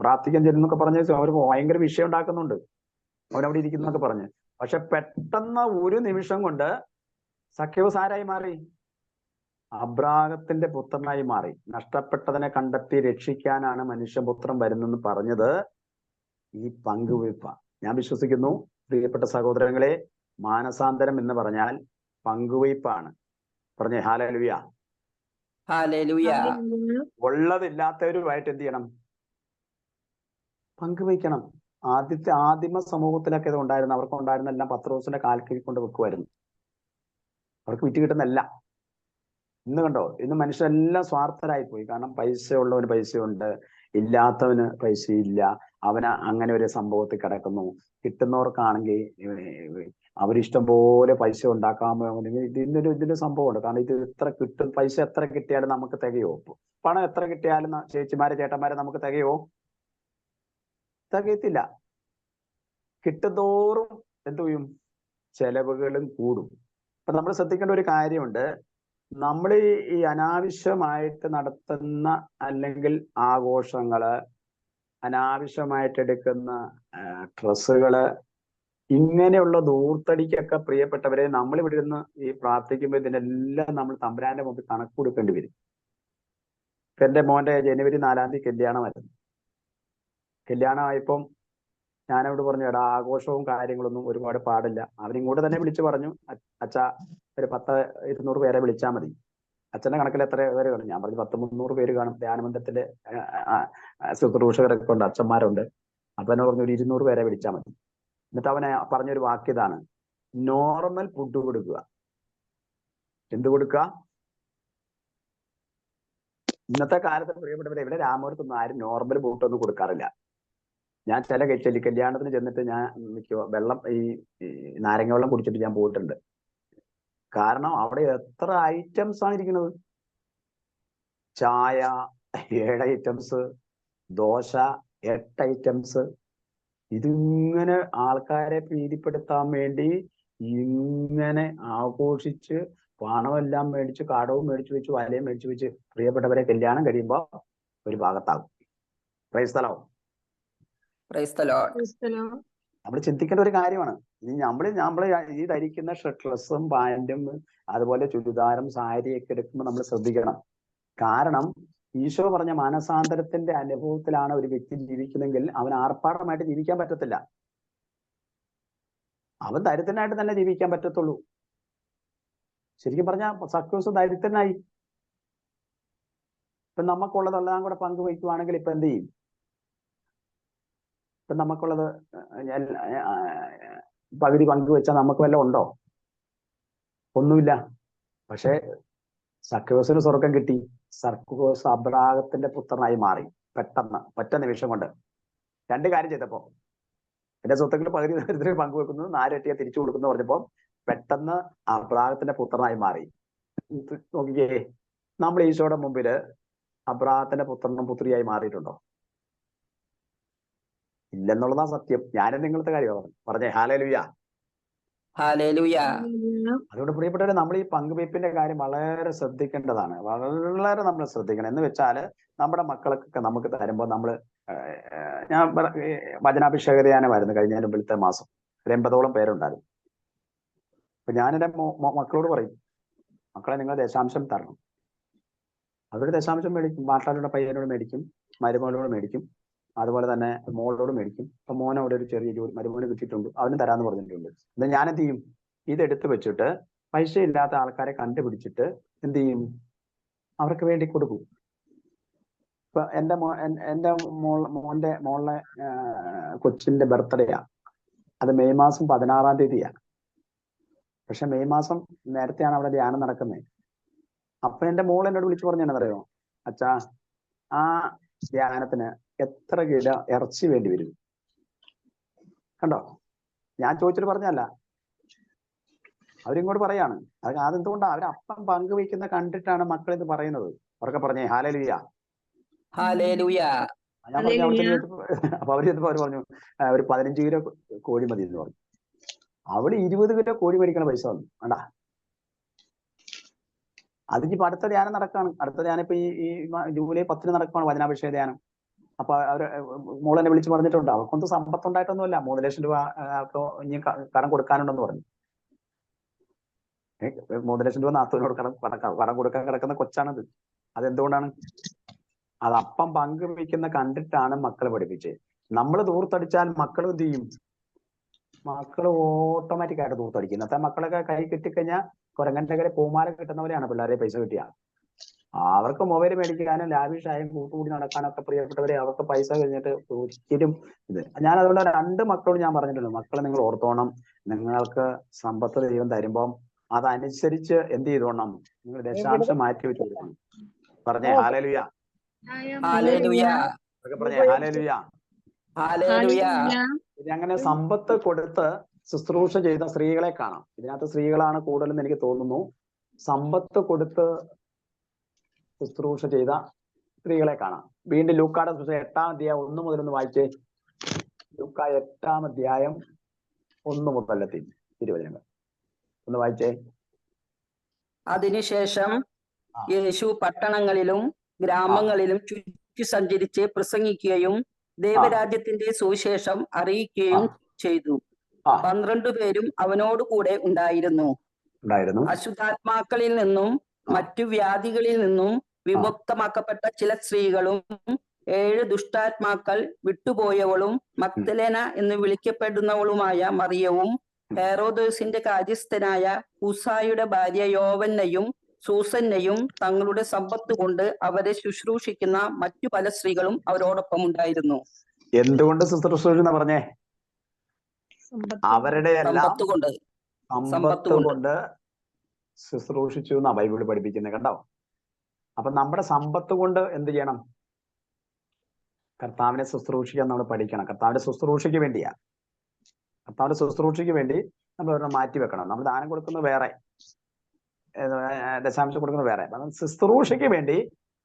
പ്രാർത്ഥിക്കാൻ ചെല്ലുന്നൊക്കെ പറഞ്ഞ് അവർ ഭയങ്കര വിഷയം ഉണ്ടാക്കുന്നുണ്ട്. അവനവിടെ ഇരിക്കുന്നൊക്കെ പറഞ്ഞ്. പക്ഷെ പെട്ടെന്ന് ഒരു നിമിഷം കൊണ്ട് സഖ്യൂസ് ആരായി മാറി? അബ്രാഹത്തിന്റെ പുത്രനായി മാറി. നഷ്ടപ്പെട്ടതിനെ കണ്ടെത്തി രക്ഷിക്കാനാണ് മനുഷ്യപുത്രൻ വരുന്നെന്ന് പറഞ്ഞത് ഈ പങ്കുവയ്പ. ഞാൻ വിശ്വസിക്കുന്നു പ്രിയപ്പെട്ട സഹോദരങ്ങളെ, മാനസാന്തരം എന്ന് പറഞ്ഞാൽ പങ്കുവയ്പാണ്. പറഞ്ഞേ ഹല്ലേലൂയ. ഉള്ളതില്ലാത്തവരുമായിട്ട് എന്ത് ചെയ്യണം? പങ്കുവയ്ക്കണം. ആദിമ സമൂഹത്തിലൊക്കെ ഇത് ഉണ്ടായിരുന്നു. അവർക്ക് ഉണ്ടായിരുന്ന എല്ലാം പത്രോസിന്റെ കാൽക്കീഴിൽ കൊണ്ട് വെക്കുമായിരുന്നു. അവർക്ക് വിറ്റ് കിട്ടുന്നല്ല. ഇന്ന് കണ്ടോ, ഇന്ന് മനുഷ്യരെല്ലാം സ്വാർത്ഥരായി പോയി. കാരണം പൈസ ഉള്ളവന് പൈസയുണ്ട്, ഇല്ലാത്തവന് പൈസയില്ല. അവന് അങ്ങനെ ഒരു സംഭവത്തിൽ കിടക്കുന്നു. കിട്ടുന്നവർക്കാണെങ്കിൽ അവരിഷ്ടം പോലെ പൈസ ഉണ്ടാക്കാമോ? ഇതിന്റെ സംഭവമുണ്ട്. കാരണം ഇത് പൈസ എത്ര കിട്ടിയാലും നമുക്ക് തികയോ? പണം എത്ര കിട്ടിയാലും ചേച്ചിമാരെ ചേട്ടന്മാരെ നമുക്ക് തികയോ? തികയത്തില്ല. കിട്ടുന്തോറും എന്തു ചെയ്യും? ചെലവുകളും കൂടും. അപ്പൊ നമ്മൾ ശ്രദ്ധിക്കേണ്ട ഒരു കാര്യമുണ്ട്. നമ്മൾ ഈ അനാവശ്യമായിട്ട് നടത്തുന്ന അല്ലെങ്കിൽ ആഘോഷങ്ങള്, അനാവശ്യമായിട്ട് എടുക്കുന്ന ഡ്രസ്സുകള്, ഇങ്ങനെയുള്ള ദൂർത്തടിക്കൊക്കെ പ്രിയപ്പെട്ടവരെ നമ്മൾ ഇവിടെ ഇരുന്ന് ഈ പ്രാർത്ഥിക്കുമ്പോൾ ഇതിനെല്ലാം നമ്മൾ തമ്പുരാന്റെ മുമ്പിൽ കണക്ക് കൊടുക്കേണ്ടി വരും. എന്റെ മോന്റെ ജനുവരി 4-ാം തീയതി കല്യാണമായിരുന്നു. കല്യാണമായപ്പം ഞാനവിടെ പറഞ്ഞു, എടാ ആഘോഷവും കാര്യങ്ങളൊന്നും ഒരുപാട് പാടില്ല. അവരിങ്ങോട്ട് തന്നെ വിളിച്ചു പറഞ്ഞു, അച്ഛാ ഒരു 200 പേരെ വിളിച്ചാൽ മതി. അച്ഛന്റെ കണക്കിൽ എത്ര പേര് കാണും? ഞാൻ പറഞ്ഞു 300 പേര് കാണും. ധ്യാനമന്ദിരത്തിലെ ശുശ്രൂഷകരൊക്കെ ഉണ്ട്, അച്ഛന്മാരുണ്ട്. അപ്പൊ എന്നെ പറഞ്ഞു ഒരു 200 പേരെ വിളിച്ചാൽ മതി. എന്നിട്ട് അവനെ പറഞ്ഞൊരു വാക്യതാണ്, നോർമൽ ഫുഡ് കൊടുക്കുക. എന്ത് കൊടുക്കുക? ഇന്നത്തെ കാലത്ത് പ്രിയപ്പെട്ടവരെ, ഇവിടെ രാമപുരത്തൊന്നും ആരും നോർമൽ ഫുഡൊന്നും കൊടുക്കാറില്ല. ഞാൻ ചില കല്യാണത്തിന് ചെന്നിട്ട് ഞാൻ വെള്ളം ഈ നാരങ്ങ വെള്ളം കുടിച്ചിട്ട് ഞാൻ പോയിട്ടുണ്ട്. കാരണം അവിടെ എത്ര ഐറ്റംസ് ആണ് ഇരിക്കുന്നത്. ചായ 7 ഐറ്റംസ്, ദോശ 8 ഐറ്റംസ്. ഇതിങ്ങനെ ആൾക്കാരെ പ്രീതിപ്പെടുത്താൻ വേണ്ടി ഇങ്ങനെ ആഘോഷിച്ച് പണമെല്ലാം മേടിച്ച്, കടവും മേടിച്ചു വെച്ച്, വലയും മേടിച്ചു വെച്ച് പ്രിയപ്പെട്ടവരെ കല്യാണം കഴിയുമ്പോൾ ഒരു ഭാഗത്താകും. Praise the Lord. Praise the Lord. നമ്മൾ ചിന്തിക്കേണ്ട ഒരു കാര്യമാണ്. ഇനി നമ്മള് ഈ ധരിക്കുന്ന ഡ്രസ്സും പാൻറ്റും അതുപോലെ ചുരിദാറും സാരിയൊക്കെ എടുക്കുമ്പോൾ നമ്മൾ ശ്രദ്ധിക്കണം. കാരണം ഈശോ പറഞ്ഞ മാനസാന്തരത്തിന്റെ അനുഭവത്തിലാണ് ഒരു വ്യക്തി ജീവിക്കുന്നെങ്കിൽ അവൻ ആർപ്പാടമായിട്ട് ജീവിക്കാൻ പറ്റത്തില്ല. അവൻ ദരിദ്രനായിട്ട് തന്നെ ജീവിക്കാൻ പറ്റത്തുള്ളൂ. ശരിക്കും പറഞ്ഞാൽ സക്സസ് ദരിദ്രനായി. ഇപ്പൊ നമുക്കുള്ളതെല്ലാം കൂടെ പങ്കുവയ്ക്കുവാണെങ്കിൽ ഇപ്പൊ എന്ത് ചെയ്യും? ഇപ്പൊ നമുക്കുള്ളത് പകുതി പങ്കുവെച്ചാൽ നമുക്ക് വല്ലതും ഉണ്ടോ? ഒന്നുമില്ല. പക്ഷെ സക്യോസിന് സ്വർഗം കിട്ടി. സക്യോസ് അബ്രാഹത്തിന്റെ പുത്രനായി മാറി പെട്ടെന്ന്, ഒറ്റ നിമിഷം കൊണ്ട്. 2 കാര്യം ചെയ്തപ്പോ, എന്റെ സ്വത്തുക്കൾ പകുതി ദരിദ്രന് പങ്കുവെക്കുന്നു, 4 ഇരട്ടിയെ തിരിച്ചു കൊടുക്കുന്നു പറഞ്ഞപ്പോ പെട്ടെന്ന് അബ്രാഹത്തിന്റെ പുത്രനായി മാറി. നോക്കിക്കേ, നമ്മൾ ഈശോയുടെ മുമ്പില് അബ്രാഹത്തിന്റെ പുത്രനും പുത്രിയായി മാറിയിട്ടുണ്ടോ? ഇല്ലെന്നുള്ളതാ സത്യം. ഞാനും നിങ്ങളത്തെ കാര്യം പറഞ്ഞേ. ഹല്ലേലൂയ. ഹല്ലേലൂയ. അതുകൊണ്ട് പ്രിയപ്പെട്ടവരെ, നമ്മൾ ഈ പങ്കുവയ്പ്പിന്റെ കാര്യം വളരെ ശ്രദ്ധിക്കേണ്ടതാണ്. വളരെ നമ്മൾ ശ്രദ്ധിക്കണം. എന്ന് വെച്ചാല് നമ്മുടെ മക്കൾക്കൊക്കെ നമുക്ക് തരുമ്പോൾ നമ്മള്, ഞാൻ വചനാഭിഷേകതയാനമായിരുന്നു കഴിഞ്ഞ മുമ്പിലത്തെ മാസം. 80ഓളം പേരുണ്ടായിരുന്നു. അപ്പൊ ഞാനെന്റെ മക്കളോട് പറയും, മക്കളെ നിങ്ങൾ ദശാംശം തരണം. അവരുടെ ദശാംശം മേടിക്കും. മാട്ടാളുടെ പയ്യനോട് മേടിക്കും, മരുമകളോട് മേടിക്കും, അതുപോലെ തന്നെ മോളോട് മേടിക്കും. അപ്പൊ മോനെ അവിടെ ഒരു ചെറിയ ജോലി മരുമോന് കിട്ടിയിട്ടുണ്ട്, അവന് തരാന്ന് പറഞ്ഞിട്ടുണ്ട്. എന്നാൽ ഞാൻ എന്ത് ചെയ്യും? ഇതെടുത്ത് വെച്ചിട്ട് പൈസ ഇല്ലാത്ത ആൾക്കാരെ കണ്ടുപിടിച്ചിട്ട് എന്ത് ചെയ്യും? അവർക്ക് വേണ്ടി കൊടുക്കും. ഇപ്പൊ എന്റെ മോളുടെ കൊച്ചിന്റെ ബർത്ത്ഡേയാ. അത് മെയ് മാസം 16-ാം തീയതിയാ. പക്ഷെ മെയ് മാസം നേരത്തെയാണ് അവിടെ ധ്യാനം നടക്കുന്നത്. അപ്പൊ എന്റെ മോൾ എന്നോട് വിളിച്ചു പറഞ്ഞെന്നറിയോ, അച്ഛാ ആ ധ്യാനത്തിന് എത്ര കിലോ ഇറച്ചി വേണ്ടി വരും? കണ്ടോ, ഞാൻ ചോദിച്ചിട്ട് പറഞ്ഞല്ല, അവരിങ്ങോട്ട് പറയാണ്. അതെന്തുകൊണ്ടാണ്? അവരപ്പം പങ്കുവയ്ക്കുന്ന കണ്ടിട്ടാണ് മക്കൾ ഇത് പറയുന്നത്. അവർക്ക് പറഞ്ഞേ ഹല്ലേലൂയ. ഹല്ലേലൂയ. ഞാൻ പറഞ്ഞു അവിടെ അപ്പൊ അവര് പറഞ്ഞു ഒരു 15 കിലോ കോഴി മതി എന്ന് പറഞ്ഞു. അവിടെ 20 കിലോ കോഴി മേടിക്കണ പൈസ വന്നു. കണ്ടാ, അതിപ്പോ അടുത്ത ധ്യാനം നടക്കാണ്. അടുത്ത ധ്യാനം ഇപ്പൊ ഈ ജൂലൈ 10 നടക്കുകയാണ്, വചനാഭിഷേക ധ്യാനം. അപ്പൊ അവര് മോളെന്നെ വിളിച്ച് പറഞ്ഞിട്ടുണ്ട്, അവർക്കൊന്നും സമ്പത്തുണ്ടായിട്ടൊന്നുമില്ല. 3 ലക്ഷം രൂപ ഇനി കടം കൊടുക്കാനുണ്ടെന്ന് പറഞ്ഞു. 3 ലക്ഷം രൂപ നാത്തൂനോട് കടം കൊടുക്കാൻ കിടക്കുന്ന കൊച്ചാണത്. അതെന്തുകൊണ്ടാണ്? അത് അപ്പം പങ്കുവയ്ക്കുന്ന കണ്ടിട്ടാണ് മക്കളെ പഠിപ്പിച്ചത്. നമ്മൾ ദൂർത്തടിച്ചാൽ മക്കൾ എന്ത് ചെയ്യും? മക്കൾ ഓട്ടോമാറ്റിക് ആയിട്ട് ദൂർത്തടിക്കും. ഇന്നത്തെ മക്കളൊക്കെ കൈ കിട്ടിക്കഴിഞ്ഞാൽ കുരങ്ങന്റെ കയ്യിൽ പൂമാല കിട്ടുന്ന പോലെയാണ് പിള്ളേരെ പൈസ കിട്ടിയ. അവർക്ക് മൊബൈൽ മേടിക്കാനും ലാവിഷായും കൂട്ടുകൂടി നടക്കാനൊക്കെ പ്രിയപ്പെട്ടവരെ അവർക്ക് പൈസ കഴിഞ്ഞിട്ട് ഒരിക്കലും ഇത്. ഞാൻ അതുകൊണ്ട് 2 മക്കളോട് ഞാൻ പറഞ്ഞിട്ടുണ്ട്, മക്കളെ നിങ്ങൾ ഓർത്തോണം, നിങ്ങൾക്ക് സമ്പത്ത് ദൈവം തരുമ്പം അതനുസരിച്ച് എന്ത് ചെയ്തോണം? നിങ്ങൾ ദശാംശം മാറ്റി വെച്ച് കൊടുക്കണം. പറഞ്ഞേ ഹല്ലേലൂയ. ഹല്ലേലൂയ. പറഞ്ഞേ ഹല്ലേലൂയ. ഹല്ലേലൂയ. അങ്ങനെ സമ്പത്ത് കൊടുത്ത് ശുശ്രൂഷ ചെയ്ത സ്ത്രീകളെ കാണാം. ഇതിനകത്ത് സ്ത്രീകളാണ് കൂടുതലെന്ന് എനിക്ക് തോന്നുന്നു. സമ്പത്ത് കൊടുത്ത് ശുശ്രൂഷ ചെയ്ത സ്ത്രീകളെ കാണാം. വീണ്ടും ലൂക്കായുടെ സുവിശേഷം 8-ാം അധ്യായം 1 മുതൽ ഒന്ന് വായിച്ചേ. ലൂക്ക 8-ാം അധ്യായം 1 മുതൽ 20 ഒന്ന് വായിച്ചേ. അതിനുശേഷം യേശു പട്ടണങ്ങളിലും ഗ്രാമങ്ങളിലും ചുറ്റി സഞ്ചരിച്ച് പ്രസംഗിക്കുകയും ദൈവരാജ്യത്തിന്റെ സുവിശേഷം അറിയിക്കുകയും ചെയ്തു. 12 പേരും അവനോട് കൂടെ ഉണ്ടായിരുന്നു. അശുദ്ധാത്മാക്കളിൽ നിന്നും മറ്റു വ്യാധികളിൽ നിന്നും വിമുക്തമാക്കപ്പെട്ട ചില സ്ത്രീകളും 7 ദുഷ്ടാത്മാക്കൾ വിട്ടുപോയവളും മഗ്ദലേന എന്ന് വിളിക്കപ്പെടുന്നവളുമായ മറിയവും ഹെറോദോസിന്റെ കാര്യസ്ഥനായ ഉസായുടെ ഭാര്യ യോവന്നയും സൂസന്നയും തങ്ങളുടെ സമ്പത്ത് കൊണ്ട് അവരെ ശുശ്രൂഷിക്കുന്ന മറ്റു പല സ്ത്രീകളും അവരോടൊപ്പം ഉണ്ടായിരുന്നു. എന്തുകൊണ്ട് ശുശ്രൂഷിക്കുന്ന പറഞ്ഞേ? അവരുടെ എല്ലാം സമ്പത്ത് കൊണ്ട് ശുശ്രൂഷിച്ചു എന്നാ ബൈബിൾ പഠിപ്പിക്കുന്നത്. കണ്ടോ? അപ്പൊ നമ്മുടെ സമ്പത്ത് കൊണ്ട് എന്ത് ചെയ്യണം? കർത്താവിനെ ശുശ്രൂഷിക്കാൻ നമ്മൾ പഠിക്കണം. കർത്താവിന്റെ ശുശ്രൂഷയ്ക്ക് വേണ്ടിയാ. കർത്താവിന്റെ ശുശ്രൂഷയ്ക്ക് വേണ്ടി നമ്മൾ ഒരെണ്ണം മാറ്റി വെക്കണം. നമ്മൾ ദാനം കൊടുക്കുന്നത് വേറെ, ദശാംശം കൊടുക്കുന്നത് വേറെ. അപ്പം ശുശ്രൂഷയ്ക്ക് വേണ്ടി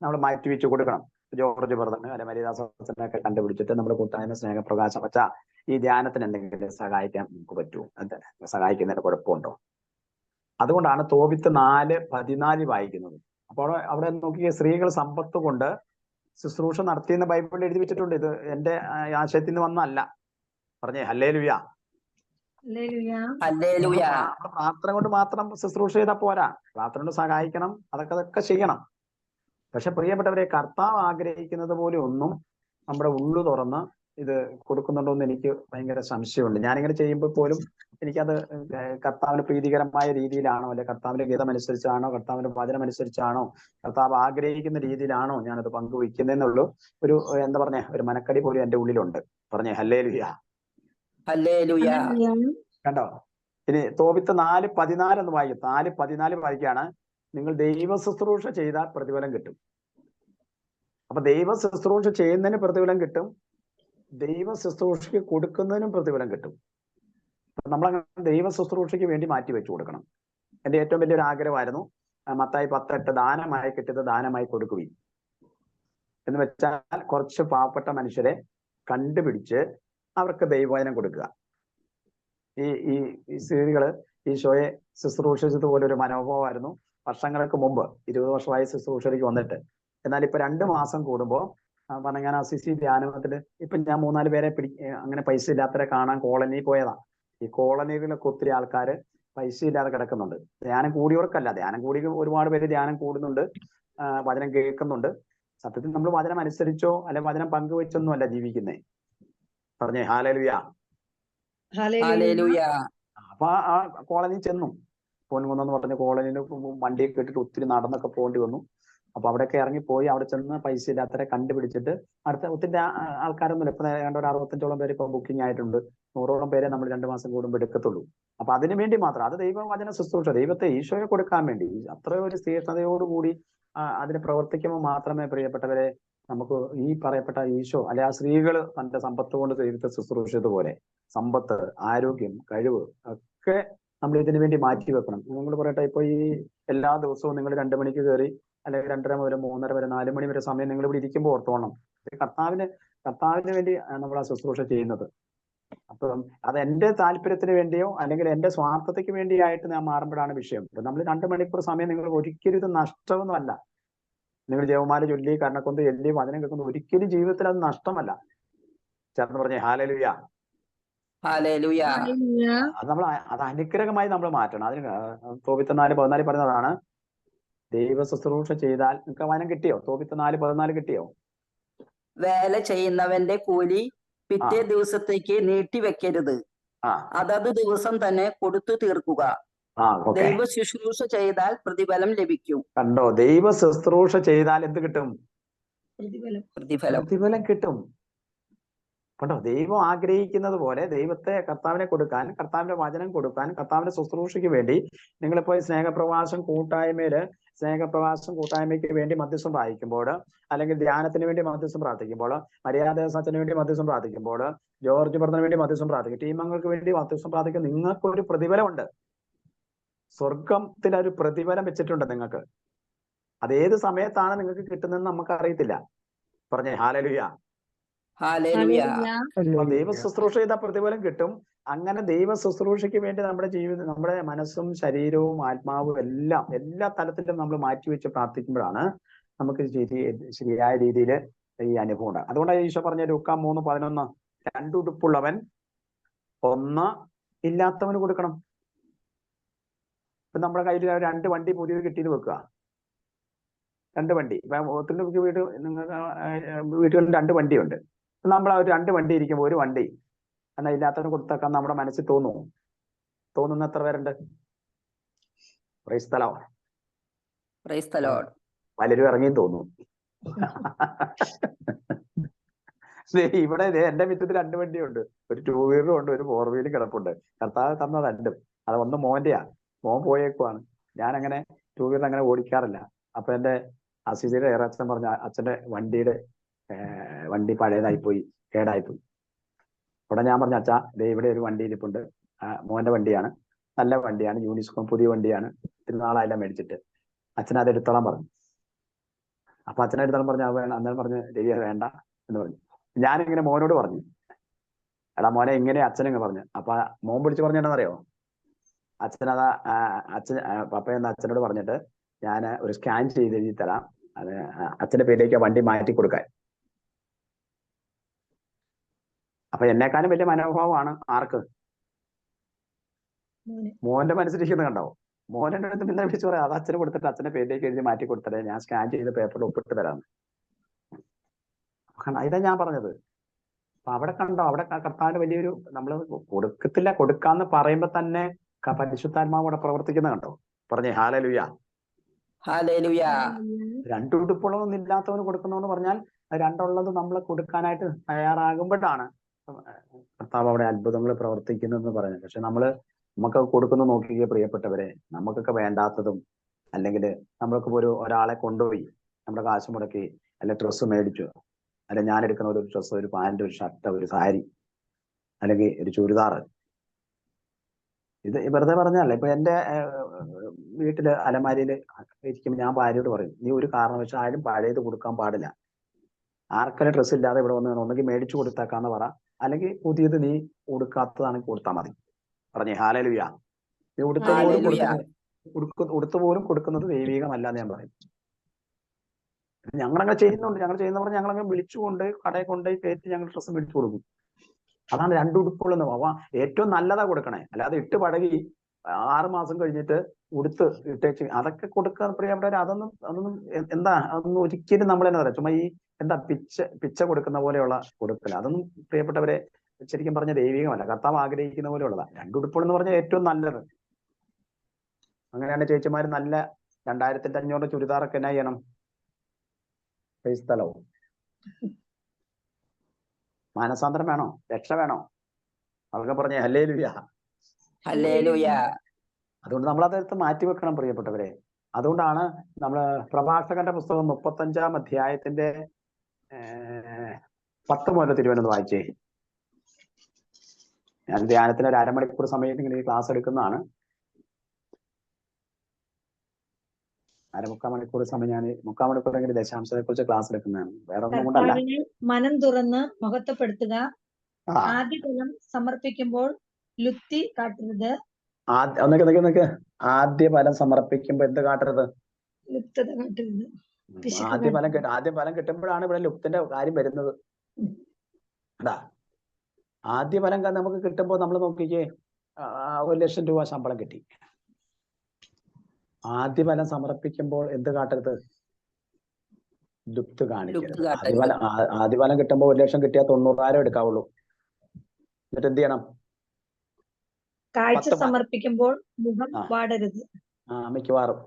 നമ്മൾ മാറ്റി വെച്ച് കൊടുക്കണം. ജോർജ് ബ്രദറിന് അല്ലെ മരിദാസനൊക്കെ കണ്ടുപിടിച്ചിട്ട് നമ്മുടെ കൂട്ടായ്മ സ്നേഹപ്രകാശം വച്ചാ ഈ ധ്യാനത്തിന് എന്തെങ്കിലും സഹായിക്കാൻ നമുക്ക് പറ്റുമോ? അത് സഹായിക്കുന്നതിന് കുഴപ്പമുണ്ടോ? അതുകൊണ്ടാണ് തോബിത്ത് 4:14 വായിക്കുന്നത്. അപ്പോൾ അവിടെ നോക്കിയ സ്ത്രീകൾ സമ്പത്ത് കൊണ്ട് ശുശ്രൂഷ നടത്തിയെന്ന് ബൈബിളിൽ എഴുതി വെച്ചിട്ടുണ്ട്. ഇത് എന്റെ ആശയത്തിൽ നിന്ന് വന്നല്ല. പറഞ്ഞേ ഹല്ലേലൂയ. പ്രാർത്ഥന കൊണ്ട് മാത്രം ശുശ്രൂഷ ചെയ്താൽ പോരാ. പ്രാർത്ഥന കൊണ്ട് സഹായിക്കണം, അതൊക്കെ ചെയ്യണം. പക്ഷെ പ്രിയപ്പെട്ടവരെ, കർത്താവ് ആഗ്രഹിക്കുന്നത് പോലെ ഒന്നും നമ്മുടെ ഉള്ളു തുറന്ന് ഇത് കൊടുക്കുന്നുണ്ടോ എന്ന് എനിക്ക് ഭയങ്കര സംശയമുണ്ട്. ഞാനിങ്ങനെ ചെയ്യുമ്പോൾ പോലും എനിക്കത് കർത്താവിന് പ്രീതികരമായ രീതിയിലാണോ, അല്ലെ കർത്താവിന്റെ ഗീതം അനുസരിച്ചാണോ, കർത്താവിന്റെ വചനം അനുസരിച്ചാണോ, കർത്താവ് ആഗ്രഹിക്കുന്ന രീതിയിലാണോ ഞാനത് പങ്കുവയ്ക്കുന്നതെന്നുള്ളൂ ഒരു എന്താ പറഞ്ഞ ഒരു മനക്കടി പോലും എന്റെ ഉള്ളിലുണ്ട്. പറഞ്ഞേ ഹല്ലേലൂയ. കണ്ടോ? ഇനി തോബിത്ത് 4:14 എന്ന് വായിക്കും. 4:14 വായിക്കുകയാണ്, നിങ്ങൾ ദൈവ ശുശ്രൂഷ ചെയ്താൽ പ്രതിഫലം കിട്ടും. അപ്പൊ ദൈവ ശുശ്രൂഷ ചെയ്യുന്നതിന് പ്രതിഫലം കിട്ടും, ദൈവ ശുശ്രൂഷയ്ക്ക് കൊടുക്കുന്നതിനും പ്രതിഫലം കിട്ടും. നമ്മളങ്ങനെ ദൈവ ശുശ്രൂഷയ്ക്ക് വേണ്ടി മാറ്റി വെച്ചു കൊടുക്കണം. എന്റെ ഏറ്റവും വലിയൊരു ആഗ്രഹമായിരുന്നു മത്തായി 10:8 ദാനമായി കിട്ടിയത് ദാനമായി കൊടുക്കുകയും എന്ന് വെച്ചാൽ കുറച്ച് പാവപ്പെട്ട മനുഷ്യരെ കണ്ടുപിടിച്ച് അവർക്ക് ദൈവവചനം കൊടുക്കുക. ഈ സ്ത്രീകള് ഈശോയെ ശുശ്രൂഷിച്ചതുപോലെ ഒരു മനോഭാവമായിരുന്നു വർഷങ്ങൾക്ക് മുമ്പ്. 20 വർഷമായി ശുശ്രൂഷയിലേക്ക് വന്നിട്ട്. എന്നാൽ ഇപ്പൊ 2 മാസം കൂടുമ്പോ പറഞ്ഞ ഞാൻ അസിസി ധ്യാനത്തില് ഇപ്പൊ ഞാൻ 3-4 പേരെ അങ്ങനെ പൈസ ഇല്ലാത്തവരെ കാണാൻ കോളനിയിൽ പോയതാ. ഈ കോളനികളിലൊക്കെ ഒത്തിരി ആൾക്കാര് പൈസ ഇല്ലാതെ കിടക്കുന്നുണ്ട്. ധ്യാനം കൂടിയവർക്കല്ല, ധ്യാനം കൂടി ഒരുപാട് പേര് ധ്യാനം കൂടുന്നുണ്ട്, വചനം കേൾക്കുന്നുണ്ട്. സത്യത്തിൽ നമ്മൾ വചനം അനുസരിച്ചോ അല്ലെ വചനം പങ്കുവെച്ചൊന്നും അല്ല ജീവിക്കുന്നേ. പറഞ്ഞേ ഹല്ലേലൂയ. അപ്പൊ ആ കോളനി ചെന്നു. പൊൻകുന്നെന്ന് പറഞ്ഞ കോളനിയിൽ വണ്ടിയൊക്കെ ഇട്ടിട്ട് ഒത്തിരി നടന്നൊക്കെ പോകേണ്ടി വന്നു. അപ്പൊ അവിടെയൊക്കെ ഇറങ്ങിപ്പോയി. അവിടെ ചെന്ന് പൈസ ഇല്ലാത്തവരെ കണ്ടുപിടിച്ചിട്ട് അടുത്ത ഒത്തിരി ആൾക്കാരൊന്നുമില്ല. ഇപ്പൊ ഏതാണ്ട് ഒരു 65ഓളം പേര് ഇപ്പൊ ബുക്കിംഗ് ആയിട്ടുണ്ട്. 100ഓളം പേരെ നമ്മൾ 2 മാസം കൂടുമ്പോൾ എടുക്കത്തുള്ളൂ. അപ്പൊ അതിനു വേണ്ടി മാത്രം, അത് ദൈവവചന ശുശ്രൂഷ, ദൈവത്തെ ഈശോയെ കൊടുക്കാൻ വേണ്ടി അത്ര ഒരു തീഷ്ണതയോടുകൂടി അതിന് പ്രവർത്തിക്കുമ്പോൾ മാത്രമേ പ്രിയപ്പെട്ടവരെ നമുക്ക് ഈ പറയപ്പെട്ട ഈശോ അല്ലെ ആ സ്ത്രീകൾ തന്റെ സമ്പത്ത് കൊണ്ട് ദൈവത്തെ ശുശ്രൂഷിച്ചതുപോലെ സമ്പത്ത്, ആരോഗ്യം, കഴിവ് ഒക്കെ നമ്മൾ ഇതിനു വേണ്ടി മാറ്റി വെക്കണം. നിങ്ങൾ പറയട്ടെ, ഇപ്പൊ ഈ എല്ലാ ദിവസവും നിങ്ങൾ 2 മണിക്ക് കയറി അല്ലെങ്കിൽ 2:30 മുതൽ 3:30 വരെ 4 മണി വരെ സമയം നിങ്ങൾ ഇവിടെ ഇരിക്കുമ്പോൾ ഓർത്തോണം, കർത്താവിന് വേണ്ടി നമ്മൾ ആ ശുശ്രൂഷ ചെയ്യുന്നത്. അപ്പം അത് എന്റെ താല്പര്യത്തിന് വേണ്ടിയോ അല്ലെങ്കിൽ എന്റെ സ്വാർത്ഥതയ്ക്ക് വേണ്ടിയായിട്ട് ഞാൻ മാറുമ്പോഴാണ് വിഷയം. നമ്മൾ 2 മണിക്കൂർ സമയം നിങ്ങൾ ഒരിക്കലും ഇത് നഷ്ടമൊന്നും അല്ല. നിങ്ങൾ ജപമാല ചൊല്ലി കർണക്കൊന്ത് ചൊല്ലി വചനം കേൾക്കുന്നത് ഒരിക്കലും ജീവിതത്തിൽ അത് നഷ്ടമല്ല. ചേർന്ന് പറഞ്ഞേ ഹല്ലേലൂയ. അത് നമ്മൾ അത് അനുഗ്രഹമായി നമ്മൾ മാറ്റണം. അതിന് തോബിത്ത് 4:14 പറഞ്ഞതാണ്, ദൈവ ശുശ്രൂഷ ചെയ്താൽ നിങ്ങൾക്ക് വചനം കിട്ടിയോ? തോബിത്ത് 4:14 കിട്ടിയോ? വേല ചെയ്യുന്നവന്റെ കൂലി പിറ്റേ ദിവസത്തേക്ക് നീട്ടിവെക്കരുത്, അതത് ദിവസം തന്നെ കൊടുത്തു തീർക്കുക. ദൈവ ശുശ്രൂഷ ചെയ്താൽ പ്രതിഫലം ലഭിക്കും. കണ്ടോ? ദൈവ ശുശ്രൂഷ ചെയ്താൽ എന്ത് കിട്ടും? പ്രതിഫലം കിട്ടും. കണ്ടോ? ദൈവം ആഗ്രഹിക്കുന്നത് പോലെ ദൈവത്തെ കർത്താവിനെ കൊടുക്കാൻ, കർത്താവിന്റെ വചനം കൊടുക്കാൻ, കർത്താവിന്റെ ശുശ്രൂഷയ്ക്ക് വേണ്ടി നിങ്ങളിപ്പോ സ്നേഹപ്രവാസം കൂട്ടായ്മയ്ക്ക് വേണ്ടി മധ്യസ്ഥം വായിക്കുമ്പോൾ, അല്ലെങ്കിൽ ധ്യാനത്തിന് വേണ്ടി മധ്യസ്ഥം പ്രാർത്ഥിക്കുമ്പോൾ, മര്യാദാസത്തിന് വേണ്ടി മധ്യസ്ഥം പ്രാർത്ഥിക്കുമ്പോൾ, ജോർജ് ബ്രദറിന് വേണ്ടി മധ്യസ്ഥം പ്രാർത്ഥിക്കും, ടീമംഗങ്ങൾക്ക് വേണ്ടി മധ്യസ്ഥം പ്രാർത്ഥിക്കും, നിങ്ങൾക്കൊരു പ്രതിഫലമുണ്ട്. സ്വർഗത്തിൽ ഒരു പ്രതിഫലം വെച്ചിട്ടുണ്ട് നിങ്ങൾക്ക്. അതേത് സമയത്താണ് നിങ്ങൾക്ക് കിട്ടുന്നതെന്ന് നമുക്ക് അറിയത്തില്ല. പറഞ്ഞേ ഹല്ലേലൂയ. ദൈവ ശുശ്രൂഷ ചെയ്ത പ്രതിഫലം കിട്ടും. അങ്ങനെ ദൈവ ശുശ്രൂഷയ്ക്ക് വേണ്ടി നമ്മുടെ ജീവിതം, നമ്മുടെ മനസ്സും ശരീരവും ആത്മാവും എല്ലാം എല്ലാ തലത്തിലും നമ്മൾ മാറ്റിവെച്ച് പ്രാർത്ഥിക്കുമ്പോഴാണ് നമുക്ക് ശരിയായ രീതിയിൽ ഈ അനുഭവം ഉണ്ടാകും. അതുകൊണ്ടാണ് ഈശോ പറഞ്ഞ ലൂക്കാ 3:11, 2 ഉടുപ്പുള്ളവൻ 1 ഇല്ലാത്തവന് കൊടുക്കണം. ഇപ്പൊ നമ്മുടെ കയ്യിൽ 2 വണ്ടി പുതിയത് കിട്ടിയത് വെക്കുക. 2 വണ്ടി. ഇപ്പൊ ഒത്തിരി വീട് നിങ്ങൾക്ക് വീടുകളിൽ 2 വണ്ടിയുണ്ട്. നമ്മൾ ആ ഒരു 2 വണ്ടി ഇരിക്കുമ്പോൾ ഒരു വണ്ടി എന്നാൽ ഇല്ലാത്തവന് കൊടുത്തേക്കാൻ നമ്മുടെ മനസ്സിൽ തോന്നുന്ന എത്ര പേരുണ്ട്? Price the Lord. Praise the Lord. പലരും ഇറങ്ങിയും തോന്നുന്നു. ഇവിടെ എന്റെ മിറ്റത്തിൽ 2 വണ്ടിയുണ്ട്. ഒരു 2 വീലറും ഉണ്ട്, ഒരു 4 വീലും കിടപ്പുണ്ട്. കർത്താവ് തന്ന 2. അത് ഒന്ന് മോന്റെയാ, മോൻ പോയേക്കുവാണ്. ഞാൻ അങ്ങനെ 2 വീലർ അങ്ങനെ ഓടിക്കാറില്ല. അപ്പൊ എന്റെ അസീസിയുടെ ഏറച്ചൻ പറഞ്ഞ അച്ഛന്റെ വണ്ടി പഴയതായിപ്പോയി, കേടായിപ്പോയി. അവിടെ ഞാൻ പറഞ്ഞ അച്ഛാ ഇവിടെ ഒരു വണ്ടി ഇരിപ്പുണ്ട്, മോന്റെ വണ്ടിയാണ്, നല്ല വണ്ടിയാണ്, യൂണിസ്കോം പുതിയ വണ്ടിയാണ്, ഇത്തിരി നാളായില്ല മേടിച്ചിട്ട്. അച്ഛൻ അത് എടുത്തോളാൻ പറഞ്ഞു. അപ്പൊ അച്ഛനെ എടുത്തോളം പറഞ്ഞു അന്നേരം പറഞ്ഞു രവി വേണ്ട എന്ന് പറഞ്ഞു. ഞാനിങ്ങനെ മോനോട് പറഞ്ഞു, എടാ മോനെ ഇങ്ങനെ അച്ഛനിങ്ങനെ പറഞ്ഞു. അപ്പൊ മോൻ വിളിച്ച് പറഞ്ഞിട്ടെന്നറിയോ, അച്ഛനതാ പപ്പയെന്ന് അച്ഛനോട് പറഞ്ഞിട്ട് ഞാൻ ഒരു സ്കാൻ ചെയ്ത് എഴുതി തരാം, അത് അച്ഛന്റെ പേരിലേക്ക് വണ്ടി മാറ്റി കൊടുക്കാൻ. അപ്പൊ എന്നെക്കാളും വലിയ മനോഭാവമാണ് ആർക്ക്? മോന്റെ മനസ്സിലിരിക്കുന്നത് കണ്ടോ? മോനെ അടുത്ത് പിന്നെ വിളിച്ചു പറയാം, അത് അച്ഛന് കൊടുത്തിട്ട് അച്ഛന്റെ പേരിലേക്ക് എഴുതി മാറ്റി കൊടുത്തത്, ഞാൻ സ്കാൻ ചെയ്ത് പേപ്പറിൽ ഒപ്പിട്ട് തരാമെന്ന്. ഇതാ ഞാൻ പറഞ്ഞത്. അപ്പൊ അവിടെ കണ്ടോ, അവിടെ കർത്താവിന് വലിയൊരു, നമ്മള് കൊടുക്കാന്ന് പറയുമ്പോ തന്നെ പരിശുദ്ധാത്മാവോടെ പ്രവർത്തിക്കുന്ന കണ്ടോ? പറഞ്ഞേ ഹല്ലേലൂയ. ഹല്ലേലൂയ. 2 ഉടുപ്പുകളൊന്നും ഇല്ലാത്തവന് കൊടുക്കുന്നതെന്ന് പറഞ്ഞാൽ 2 ഉള്ളത് നമ്മൾ കൊടുക്കാനായിട്ട് തയ്യാറാകുമ്പോഴാണ് കർത്താവ് അവിടെ അത്ഭുതങ്ങൾ പ്രവർത്തിക്കുന്നതെന്ന് പറയുന്നത്. പക്ഷെ നമുക്ക് കൊടുക്കുന്ന നോക്കിയ പ്രിയപ്പെട്ടവരെ, നമുക്കൊക്കെ വേണ്ടാത്തതും, അല്ലെങ്കിൽ നമ്മൾക്ക് ഒരാളെ കൊണ്ടുപോയി നമ്മുടെ കാശ് മുടക്കി അല്ലെ ഡ്രസ്സ് മേടിച്ചു, അല്ലെ ഞാൻ എടുക്കുന്ന ഒരു ഡ്രസ്സ്, ഒരു പാൻറ്, ഒരു ഷർട്ട്, ഒരു സാരി, അല്ലെങ്കിൽ ഒരു ചുരിദാർ, ഇത് വെറുതെ പറഞ്ഞല്ല. ഇപ്പൊ എന്റെ വീട്ടില് അലമാരിയില് ഇരിക്കുമ്പോൾ ഞാൻ ഭാര്യയോട് പറയും, നീ ഒരു കാരണവശാലും പഴയത് കൊടുക്കാൻ പാടില്ല. ആർക്കെങ്കിലും ഡ്രസ്സ് ഇല്ലാതെ ഇവിടെ ഒന്നെങ്കിൽ മേടിച്ചു കൊടുത്തേക്കാന്ന് പറ, അല്ലെങ്കിൽ പുതിയത് നീ കൊടുക്കാത്തതാണെങ്കിൽ കൊടുത്താൽ മതി. പറഞ്ഞേ ഹല്ലേലൂയ. നീ ഉടുത്ത പോലും കൊടുക്കുന്നത് ദൈവികമല്ല എന്ന് ഞാൻ പറയും. ഞങ്ങളങ്ങനെ ചെയ്യുന്നുണ്ട്. ഞങ്ങളങ്ങനെ വിളിച്ചുകൊണ്ട് കടയിൽ കൊണ്ടുപോയി കയറ്റി ഞങ്ങൾ ഡ്രസ്സ് മേടിച്ചു കൊടുക്കും. അതാണ് 2 ഉടുപ്പുകളെന്ന്. അവ ഏറ്റവും നല്ലതാ കൊടുക്കണേ, അല്ലാതെ ഇട്ട് പഴകി 6 മാസം കഴിഞ്ഞിട്ട് ഉടുത്ത് ഇട്ടേച്ച് അതൊക്കെ കൊടുക്കാൻ പ്രിയപ്പെട്ടവർ. അതൊന്നും അതൊന്നും ഒരിക്കലും നമ്മൾ തന്നെ പറയാം, ചുമ്മാ ഈ പിച്ച കൊടുക്കുന്ന പോലെയുള്ള കൊടുക്കല. അതൊന്നും പ്രിയപ്പെട്ടവരെ ശരിക്കും പറഞ്ഞ ദൈവികമല്ല, കർത്താവ് ആഗ്രഹിക്കുന്ന പോലെയുള്ളതാ. 2 ഉടുപ്പുകൾ എന്ന് പറഞ്ഞാൽ ഏറ്റവും നല്ലത്. അങ്ങനെയാണ് ചേച്ചിമാര് നല്ല 2500 ചുരിദാറൊക്കെ എന്നാ ചെയ്യണം? സ്ഥലവും മാനസാന്തരം വേണോ? രക്ഷ വേണോ? അവർക്ക് പറഞ്ഞേ ഹല്ലേലൂയ. ഹല്ലേലൂയ. അതുകൊണ്ട് നമ്മൾ അതെടുത്ത് മാറ്റിവെക്കണം പ്രിയപ്പെട്ടവരെ. അതുകൊണ്ടാണ് നമ്മൾ പ്രഭാഷകന്റെ പുസ്തകം 35-ാം അധ്യായത്തിന്റെ 10 മുതൽ തിരുവനന്തപുരം വായിച്ചേ. ഞാൻ ധ്യാനത്തിന് ഒരു 1/2 മണിക്കൂർ സമയത്ത് ഇങ്ങനെ ക്ലാസ് എടുക്കുന്നതാണ്. 1/4 മണിക്കൂർ സമയം ഞാൻ 3/4 മണിക്കൂറെങ്കിലും ദശാംശത്തെ കുറിച്ച് ക്ലാസ് എടുക്കുന്നതാണ്. വേറെ ഒന്നും കൊണ്ടല്ല. മനം തുറന്ന് മഹത്വപ്പെടുത്തുക. ആദ്യഫലം സമർപ്പിക്കുമ്പോൾ ലുപ്തി കാട്ടരുത്. ആദ്യ ഫലം സമർപ്പിക്കുമ്പോ എന്ത് കാട്ടരുത്? ലുപ്തത കാട്ടരുത്. ആദ്യ ഫലം കിട്ടുമ്പോഴാണ് ഇവിടെ ലുപ്തന്റെ കാര്യം വരുന്നത്. അതാ ആദ്യ ഫലം നമുക്ക് കിട്ടുമ്പോൾ നമ്മൾ നോക്കിക്കേ, 1,00,000 രൂപ ശമ്പളം കിട്ടി. ആദ്യ ഫലം സമർപ്പിക്കുമ്പോൾ എന്ത് കാട്ടരുത്? ലുപ്ത് കാണിക്കരുത്. ആദ്യ ഫലം കിട്ടുമ്പോൾ 1,00,000 കിട്ടിയാൽ 90,000 എടുക്കാവുള്ളൂ. എന്നിട്ട് എന്ത് ചെയ്യണം? കാഴ്ച സമർപ്പിക്കുമ്പോൾ മുഖം വാടരുത്. മിക്കവാറും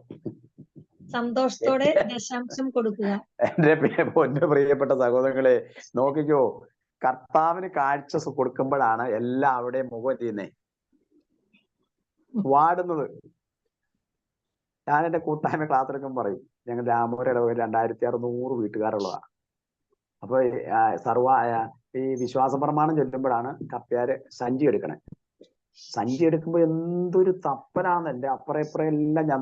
സന്തോഷത്തോടെ ദശാംശം കൊടുക്കുക. എന്റെ പ്രിയപ്പെട്ട സഹോദരങ്ങളെ നോക്കിക്കോ, കർത്താവിന് കാഴ്ച കൊടുക്കുമ്പോഴാണ് എല്ലാവരുടെയും മുഖം ചെയ്യുന്നേ വാടുന്നത്. ഞാൻ എന്റെ കൂട്ടായ്മ ക്ലാസ് എടുക്കുമ്പോൾ പറയും, ഞങ്ങൾ രാമപുരയുടെ 2600 വീട്ടുകാരുള്ളതാണ്. അപ്പൊ ഈ വിശ്വാസ പ്രമാണം ചൊല്ലുമ്പോഴാണ് കപ്പ്യാര് സഞ്ചി എടുക്കണേ. സഞ്ചി എടുക്കുമ്പോ എന്തൊരു തപ്പലാണ്. എന്റെ അപ്പുറം ഇപ്പുറം എല്ലാം ഞാൻ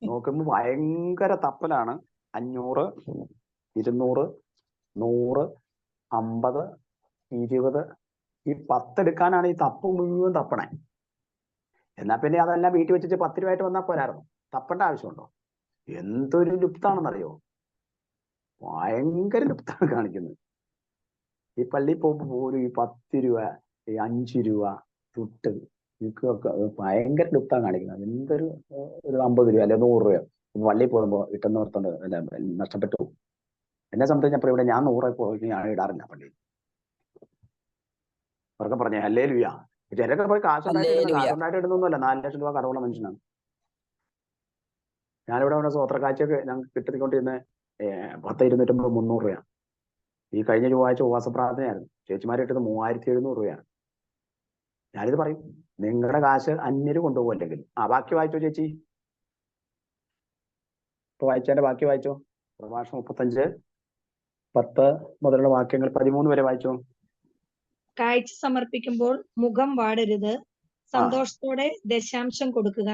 നോക്കുമ്പോ ഭയങ്കര തപ്പലാണ്. 500, 200, 100, 50, 20, ഈ 10 എടുക്കാനാണ് ഈ തപ്പ് മുഴുവൻ തപ്പണേ. എന്നാ പിന്നെ അതെല്ലാം വീട്ടിൽ വെച്ചിട്ട് 10 രൂപയായിട്ട് വന്നാൽ പോരായിരുന്നു. തപ്പേണ്ട ആവശ്യമുണ്ടോ? എന്തൊരു ലുപ്താണെന്നറിയോ? ഭയങ്കര ലുപ്താണ് കാണിക്കുന്നത്. ഈ പള്ളിയിൽ പോകുമ്പോൾ പോലും ഈ 10 രൂപ, ഈ 5 രൂപ തൊട്ട് ഇതൊക്കെ ഭയങ്കര ലുപ്താണ് കാണിക്കുന്നത്. എന്തൊരു 50 രൂപ അല്ലെ 100 രൂപ പള്ളിയിൽ പോകുമ്പോൾ ഇട്ടെന്ന് ഓർത്തോണ്ട് അല്ല നഷ്ടപ്പെട്ടു. എന്നെ സംബന്ധിച്ചപ്പോൾ ഇവിടെ ഞാൻ 100 പോയി ഞാൻ ഇടാറില്ല പള്ളിയിൽ. അവർക്ക് പറഞ്ഞേ ഹല്ലേലൂയ. ചിലരൊക്കെ പോയി കാശുണ്ടായിട്ട് ഇടുന്ന, ഹല്ലേലൂയ. കാശുണ്ടായിട്ട് ഇടുന്നൊന്നുമല്ല, 4 ലക്ഷം രൂപ കടവുള്ള മനുഷ്യനാണ്. ഞാനിവിടെ ഇവിടെ സ്വോത്ര കാഴ്ചയൊക്കെ ഞങ്ങൾക്ക് കിട്ടിക്കൊണ്ടിരുന്ന 10, 250, 300 രൂപയാണ്. ഈ കഴിഞ്ഞ ചൊവ്വാഴ്ച ഉപവാസ പ്രാർത്ഥനയായിരുന്നു. ചേച്ചിമാരിട്ടത് 3700 രൂപയാണ്. ഞാനിത് പറയും, നിങ്ങളുടെ കാശ് അന്യര് കൊണ്ടുപോകും. അല്ലെങ്കിൽ ബാക്കി വായിച്ചോ ചേച്ചി, ഇപ്പൊ വായിച്ചതിന്റെ ബാക്കി വായിച്ചോ. പ്രഭാഷണം 35:10 മുതലുള്ള വാക്യങ്ങൾ 13 വരെ വായിച്ചോ. കാഴ്ച സമർപ്പിക്കുമ്പോൾ മുഖം വാടരുത്. സന്തോഷത്തോടെ ദശാംശം കൊടുക്കുക.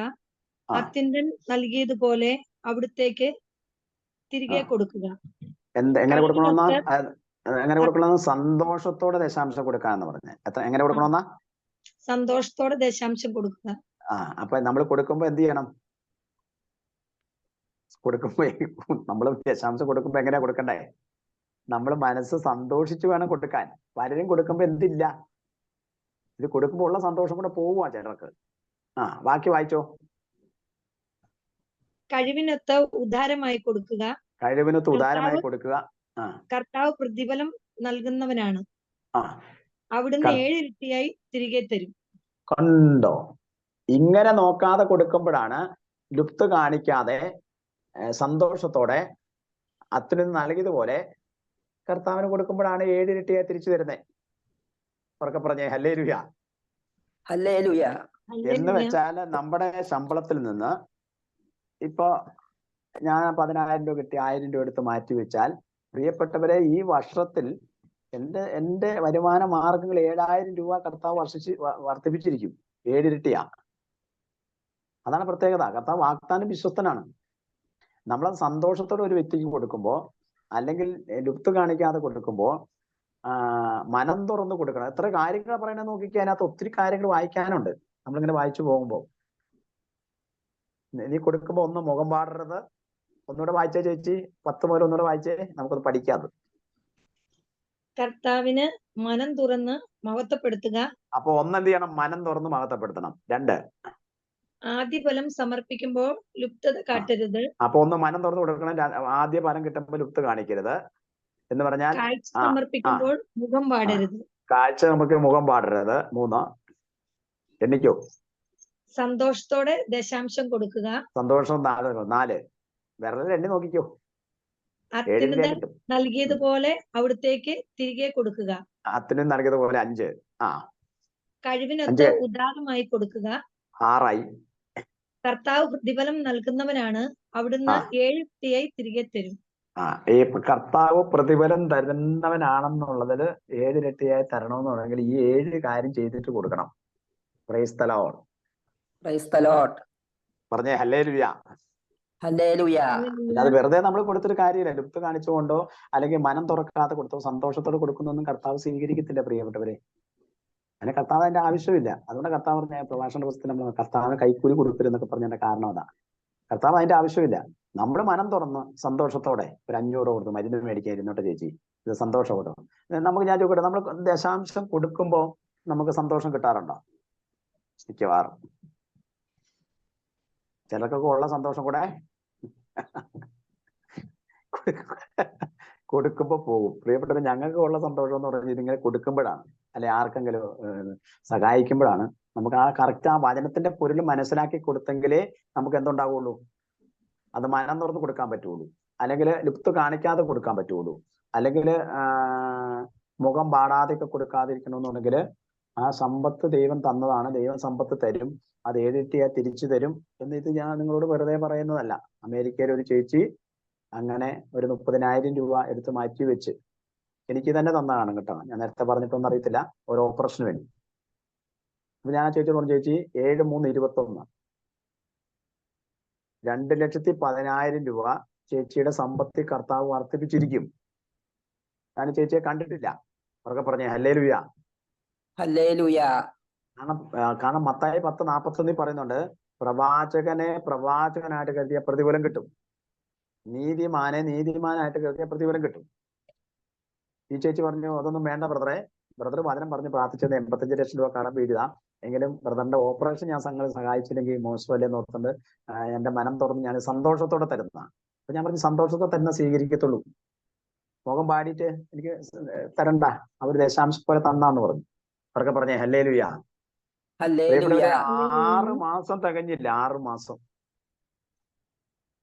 അത്യന്തൻ നൽകിയതുപോലെ അവിടുത്തേക്ക് തിരികെ കൊടുക്കുക. എങ്ങനെ കൊടുക്കണമെന്നാ? എങ്ങനെ കൊടുക്കണമെന്ന്? സന്തോഷത്തോടെ ദശാംശം കൊടുക്കാന്ന് പറഞ്ഞേ. എങ്ങനെ കൊടുക്കണമെന്നാ? സന്തോഷത്തോടെ ദശാംശം കൊടുക്കുക. അപ്പൊ നമ്മൾ കൊടുക്കുമ്പോ എന്ത് ചെയ്യണം? കൊടുക്കുമ്പോ നമ്മൾ ദശാംശം കൊടുക്കുമ്പോ എങ്ങനെയാ കൊടുക്കണ്ടേ? നമ്മൾ മനസ്സ് സന്തോഷിച്ച് വേണം കൊടുക്കാൻ. പലരും കൊടുക്കുമ്പോ എന്തില്ല, ഇത് കൊടുക്കുമ്പോ ഉള്ള സന്തോഷം കൂടെ പോവുക ചിലർക്ക്. ബാക്കി വായിച്ചോ. കഴിവിനൊത്ത് ഉദാരമായി കൊടുക്കുക. കഴിവിനൊത്ത് ഉദാരമായി കൊടുക്കുക. കർത്താവ് പ്രതിഫലം നൽകുന്നവനാണ്. അവിടുന്ന് 7 ഇരട്ടിയായി തിരികെ തരും. കണ്ടോ? ഇങ്ങനെ നോക്കാതെ കൊടുക്കുമ്പോഴാണ്, ലുപ്ത് കാണിക്കാതെ സന്തോഷത്തോടെ അത്തിന് നൽകിയതുപോലെ കർത്താവിന് കൊടുക്കുമ്പോഴാണ് 7 ഇരട്ടിയായി തിരിച്ചു തരുന്നത്. ഉറക്കെ പറഞ്ഞേ ഹല്ലേലൂയ. ഹല്ലേലൂയ. എന്ന് വെച്ചാൽ നമ്മുടെ ശമ്പളത്തിൽ നിന്ന് ഇപ്പൊ ഞാൻ 10,000 രൂപ കിട്ടി 1000 രൂപ എടുത്ത് മാറ്റി വെച്ചാൽ, പ്രിയപ്പെട്ടവരെ, ഈ വർഷത്തിൽ എന്റെ വരുമാന മാർഗങ്ങൾ 7000 രൂപ കർത്താവ് വർദ്ധിപ്പിച്ചിരിക്കും. 7 ഇരട്ടിയാ. അതാണ് പ്രത്യേകത. കർത്താവ് വാഗ്ദാനം വിശ്വസ്തനാണ്. നമ്മളത് സന്തോഷത്തോടെ ഒരു വ്യക്തിക്ക് കൊടുക്കുമ്പോൾ, അല്ലെങ്കിൽ ലുപ്ത് കാണിക്കാതെ കൊടുക്കുമ്പോൾ, മനം തുറന്ന് കൊടുക്കണം. എത്ര കാര്യങ്ങൾ പറയണത് നോക്കിക്കാൻ. അതിനകത്ത് ഒത്തിരി കാര്യങ്ങൾ വായിക്കാനുണ്ട്. നമ്മളിങ്ങനെ വായിച്ചു പോകുമ്പോൾ, നീ കൊടുക്കുമ്പോ ഒന്ന് മുഖം പാടരുത്. ഒന്നുകൂടെ വായിച്ചേ ചേച്ചി, 10 മുതൽ ഒന്നുകൂടെ വായിച്ചേ, നമുക്കൊന്ന് പഠിക്കാതെ. കർത്താവിന് മനം തുറന്ന് മഹത്വപ്പെടുത്തുക. അപ്പൊ ഒന്നെന്ത് ചെയ്യണം? മനം തുറന്ന് മഹത്വപ്പെടുത്തണം. 2, ആദ്യ ഫലം സമർപ്പിക്കുമ്പോൾ ലുപ്തത കാട്ടരുത്. അപ്പൊ ഒന്ന് മനം തുറന്ന് കൊടുക്കണം. ആദ്യ ഫലം കിട്ടുമ്പോൾ ലുപ്ത് കാണിക്കരുത് എന്ന് പറഞ്ഞാൽ, കാഴ്ച സമർപ്പിക്കുമ്പോൾ മുഖം വാടരുത്. കാഴ്ച നമുക്ക് മുഖം പാടരുത്. 3, എണ്ണിക്കോ. സന്തോഷത്തോടെ ദശാംശം കൊടുക്കുക. സന്തോഷം 4, വിരലിൽ എണ്ണി നോക്കിക്കോ. 7 കിട്ടും. നൽകിയതുപോലെ അവിടുത്തേക്ക് തിരികെ കൊടുക്കുക. അത്തിനും നൽകിയതുപോലെ 5. കഴിവിനൊത്ത് ഉദാരമായി കൊടുക്കുക. 6 കർത്താവ് പ്രതിഫലം നൽകുന്നവനാണ്. അവിടുന്ന് 7 ഇരട്ടിയായി തിരികെ തരും. ഈ കർത്താവ് പ്രതിഫലം തരുന്നവനാണെന്നുള്ളതിൽ 7 ഇരട്ടിയായി തരണമെന്നുണ്ടെങ്കിൽ ഈ 7 കാര്യം ചെയ്തിട്ട് കൊടുക്കണം. Price the Lord. Praise the Lord. പറഞ്ഞേ ഹല്ലേലൂയ. ഹല്ലേലൂയ. അത് വെറുതെ നമ്മൾ കൊടുത്തൊരു കാര്യമില്ല. ലുപ്ത് കാണിച്ചുകൊണ്ടോ അല്ലെങ്കിൽ മനം തുറക്കാതെ കൊടുത്തോ സന്തോഷത്തോടെ കൊടുക്കുന്നൊന്നും കർത്താവ് സ്വീകരിക്കത്തില്ല പ്രിയപ്പെട്ടവരെ. അതിന് കർത്താവ് അതിന്റെ ആവശ്യമില്ല. അതുകൊണ്ട് കർത്താവ് പറഞ്ഞ പ്രഭാഷണ പുസ്തകത്തിൽ നമ്മൾ കർത്താവിന് കൈക്കൂലി കൊടുക്കരുതെന്നൊക്കെ പറഞ്ഞതിന്റെ കാരണം അതാ. കർത്താവ് അതിന്റെ ആവശ്യമില്ല. നമ്മൾ മനം തുറന്ന് സന്തോഷത്തോടെ ഒരു 500 കൊടുത്ത് മരുന്ന് മേടിക്കാൻ ഇരുന്നോട്ടെ ചേച്ചി, ഇത് സന്തോഷത്തോടെ നമുക്ക്. ഞാൻ ചോദിക്കട്ടെ, നമ്മൾ ദശാംശം കൊടുക്കുമ്പോൾ നമുക്ക് സന്തോഷം കിട്ടാറുണ്ടോ? മിക്കവാറും. ചിലർക്കൊക്കെ ഉള്ള സന്തോഷം കൂടെ കൊടുക്കുമ്പോ പോകും. പ്രിയപ്പെട്ടവർ, ഞങ്ങൾക്ക് ഉള്ള സന്തോഷം എന്ന് പറഞ്ഞാൽ ഇതിങ്ങനെ കൊടുക്കുമ്പോഴാണ്, അല്ലെ ആർക്കെങ്കിലും സഹായിക്കുമ്പോഴാണ്. നമുക്ക് കറക്റ്റ് ആ വചനത്തിന്റെ പൊരുൾ മനസ്സിലാക്കി കൊടുത്തെങ്കിലേ നമുക്ക് എന്തുണ്ടാവുള്ളൂ? അത് മനം തുറന്ന് കൊടുക്കാൻ പറ്റുള്ളൂ. അല്ലെങ്കിൽ ലുപ്ത് കാണിക്കാതെ കൊടുക്കാൻ പറ്റുള്ളൂ. അല്ലെങ്കിൽ മുഖം പാടാതെയൊക്കെ കൊടുക്കാതിരിക്കണമെന്നുണ്ടെങ്കിൽ ആ സമ്പത്ത് ദൈവം തന്നതാണ്. ദൈവം സമ്പത്ത് തരും. അത് 7 ഇരട്ടിയായി തിരിച്ചു തരും എന്ന് ഇത് ഞാൻ നിങ്ങളോട് വെറുതെ പറയുന്നതല്ല. അമേരിക്കയിൽ ഒരു ചേച്ചി അങ്ങനെ ഒരു 30,000 രൂപ എടുത്ത് മാറ്റി വെച്ച് എനിക്ക് തന്നെ തന്നതാണ് കേട്ടോ. ഞാൻ നേരത്തെ പറഞ്ഞിട്ടൊന്നും അറിയത്തില്ല. ഒരു ഓപ്പറേഷന് വേണ്ടി. അപ്പൊ ഞാൻ ചേച്ചി പറഞ്ഞു, ചേച്ചി 7, 3, 21 2,10,000 രൂപ ചേച്ചിയുടെ സമ്പത്തിൽ കർത്താവ് വർദ്ധിപ്പിച്ചിരിക്കും. ഞാൻ ചേച്ചിയെ കണ്ടിട്ടില്ല. അവർക്ക് പറഞ്ഞേ ഹല്ലേലൂയ. ഹല്ലേലൂയ. കാരണം മത്തായി 10:41 പറയുന്നുണ്ട്, പ്രവാചകനായിട്ട് കരുതിയ പ്രതിഫലം കിട്ടും, നീതിമാനായിട്ട് കരുതിയ പ്രതിഫലം കിട്ടും. ഈ ചേച്ചി പറഞ്ഞു, അതൊന്നും വേണ്ട ബ്രദർ വചനം പറഞ്ഞ് പ്രാർത്ഥിച്ചത് 85 ലക്ഷം രൂപ കടം വീഴുക, എങ്കിലും ബ്രദറിന്റെ ഓപ്പറേഷൻ ഞാൻ സഹായിച്ചില്ലെങ്കിൽ മോശമല്ലേ നോക്കുന്നത്. എന്റെ മനം തുറന്ന് ഞാൻ സന്തോഷത്തോടെ തരുന്നതാണ്. അപ്പൊ ഞാൻ പറഞ്ഞു സന്തോഷത്തോടെ തന്നെ സ്വീകരിക്കത്തുള്ളൂ. മുഖം പാടിയിട്ട് എനിക്ക് തരണ്ട, അവർ ദശാംശം പോലെ തന്നാന്ന് പറഞ്ഞു. അവർക്ക് പറഞ്ഞേ ഹല്ലേലൂയ. ഹല്ലേലൂയ. 6 മാസം തികഞ്ഞില്ല. 6 മാസം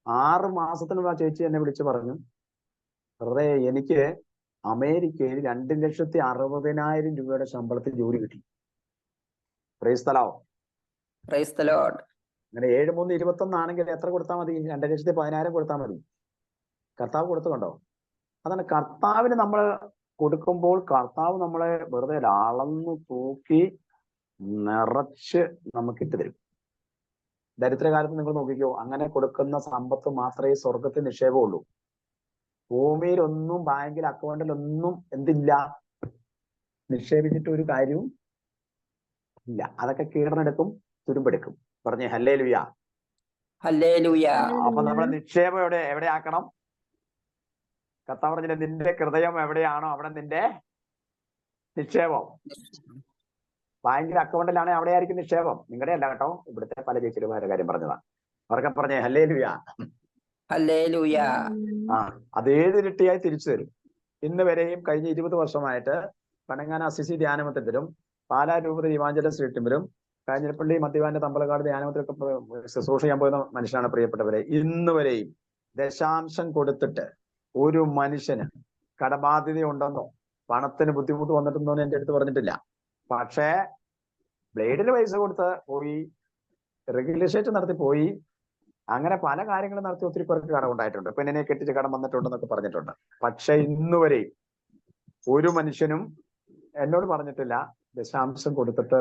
6 മാസത്തിന് ആ ചേച്ചി എന്നെ വിളിച്ച് പറഞ്ഞു, വെറുതെ എനിക്ക് അമേരിക്കയിൽ 2,60,000 രൂപയുടെ ശമ്പളത്തിൽ ജോലി കിട്ടി. Price the Lord. Praise the Lord. അങ്ങനെ 7,3,21 ആണെങ്കിൽ എത്ര കൊടുത്താൽ മതി? 2,10,000 കൊടുത്താൽ മതി. കർത്താവ് കൊടുത്തുകൊണ്ടോ? അതാണ് കർത്താവിന് നമ്മൾ കൊടുക്കുമ്പോൾ കർത്താവ് നമ്മളെ വെറുതെ അളന്നു തൂക്കി നിറച്ച് നമുക്ക് ഇട്ട് തരും. ദരിദ്രകാലത്ത് നിങ്ങൾ നോക്കിക്കോ, അങ്ങനെ കൊടുക്കുന്ന സമ്പത്ത് മാത്രമേ സ്വർഗത്തിൽ നിക്ഷേപമുള്ളൂ. ഭൂമിയിലൊന്നും ബാങ്കിൽ അക്കൗണ്ടിലൊന്നും എന്തില്ല, നിക്ഷേപിച്ചിട്ട് ഒരു കാര്യവും ഇല്ല. അതൊക്കെ കീടനെടുക്കും, തുരുമ്പെടുക്കും. പറഞ്ഞേ ഹല്ലേലൂയ. ഹല്ലേലൂയ. അപ്പൊ നമ്മുടെ നിക്ഷേപം എവിടെ ആക്കണം? കർത്താവ് പറഞ്ഞില്ലേ, നിന്റെ ഹൃദയം എവിടെയാണോ അവിടെ നിന്റെ നിക്ഷേപം. ബാങ്കിൽ അക്കൗണ്ടിലാണെങ്കിൽ അവിടെ ആയിരിക്കും നിക്ഷേപം. നിങ്ങളുടെ അല്ല കേട്ടോ, ഇവിടുത്തെ പല ചേച്ചിമാരുടെ കാര്യം പറഞ്ഞതാണ്. അവർക്ക് പറഞ്ഞേ ഹല്ലേലൂയ. ഹല്ലേലൂയ. അത് 7 ഇരട്ടിയായി തിരിച്ചു തരും. ഇന്ന് വരെയും കഴിഞ്ഞ 20 വർഷമായിട്ട് പനങ്ങാന അസിസി ധ്യാനമന്ദിരത്തിലും പാലാ രൂപത ഇവാഞ്ചലിസ്റ്റ് വീട്ടിലും കാഞ്ഞിരപ്പള്ളി മദ്യപാന്റെ തമ്പലക്കാട് ധ്യാനമന്ദിരമൊക്കെ ശുശ്രൂഷ ചെയ്യാൻ പോകുന്ന മനുഷ്യനാണ് പ്രിയപ്പെട്ടവരെ. ഇന്ന് വരെയും ദശാംശം കൊടുത്തിട്ട് ഒരു മനുഷ്യന് കടബാധ്യത ഉണ്ടെന്നോ പണത്തിന് ബുദ്ധിമുട്ട് വന്നിട്ടുണ്ടോ എന്ന് എന്റെ അടുത്ത് പറഞ്ഞിട്ടില്ല. പക്ഷേ ബ്ലേഡിന് പൈസ കൊടുത്ത് പോയി, റെഗുലേഷൻ നടത്തി പോയി, അങ്ങനെ പല കാര്യങ്ങളും നടത്തി ഒത്തിരി പേർക്ക് കടമുണ്ടായിട്ടുണ്ട്. പെണ്ണിനെ കെട്ടിച്ച് കടം വന്നിട്ടുണ്ടെന്നൊക്കെ പറഞ്ഞിട്ടുണ്ട്. പക്ഷെ ഇന്ന് വരെയും ഒരു മനുഷ്യനും എന്നോട് പറഞ്ഞിട്ടില്ല ദശാംശം കൊടുത്തിട്ട്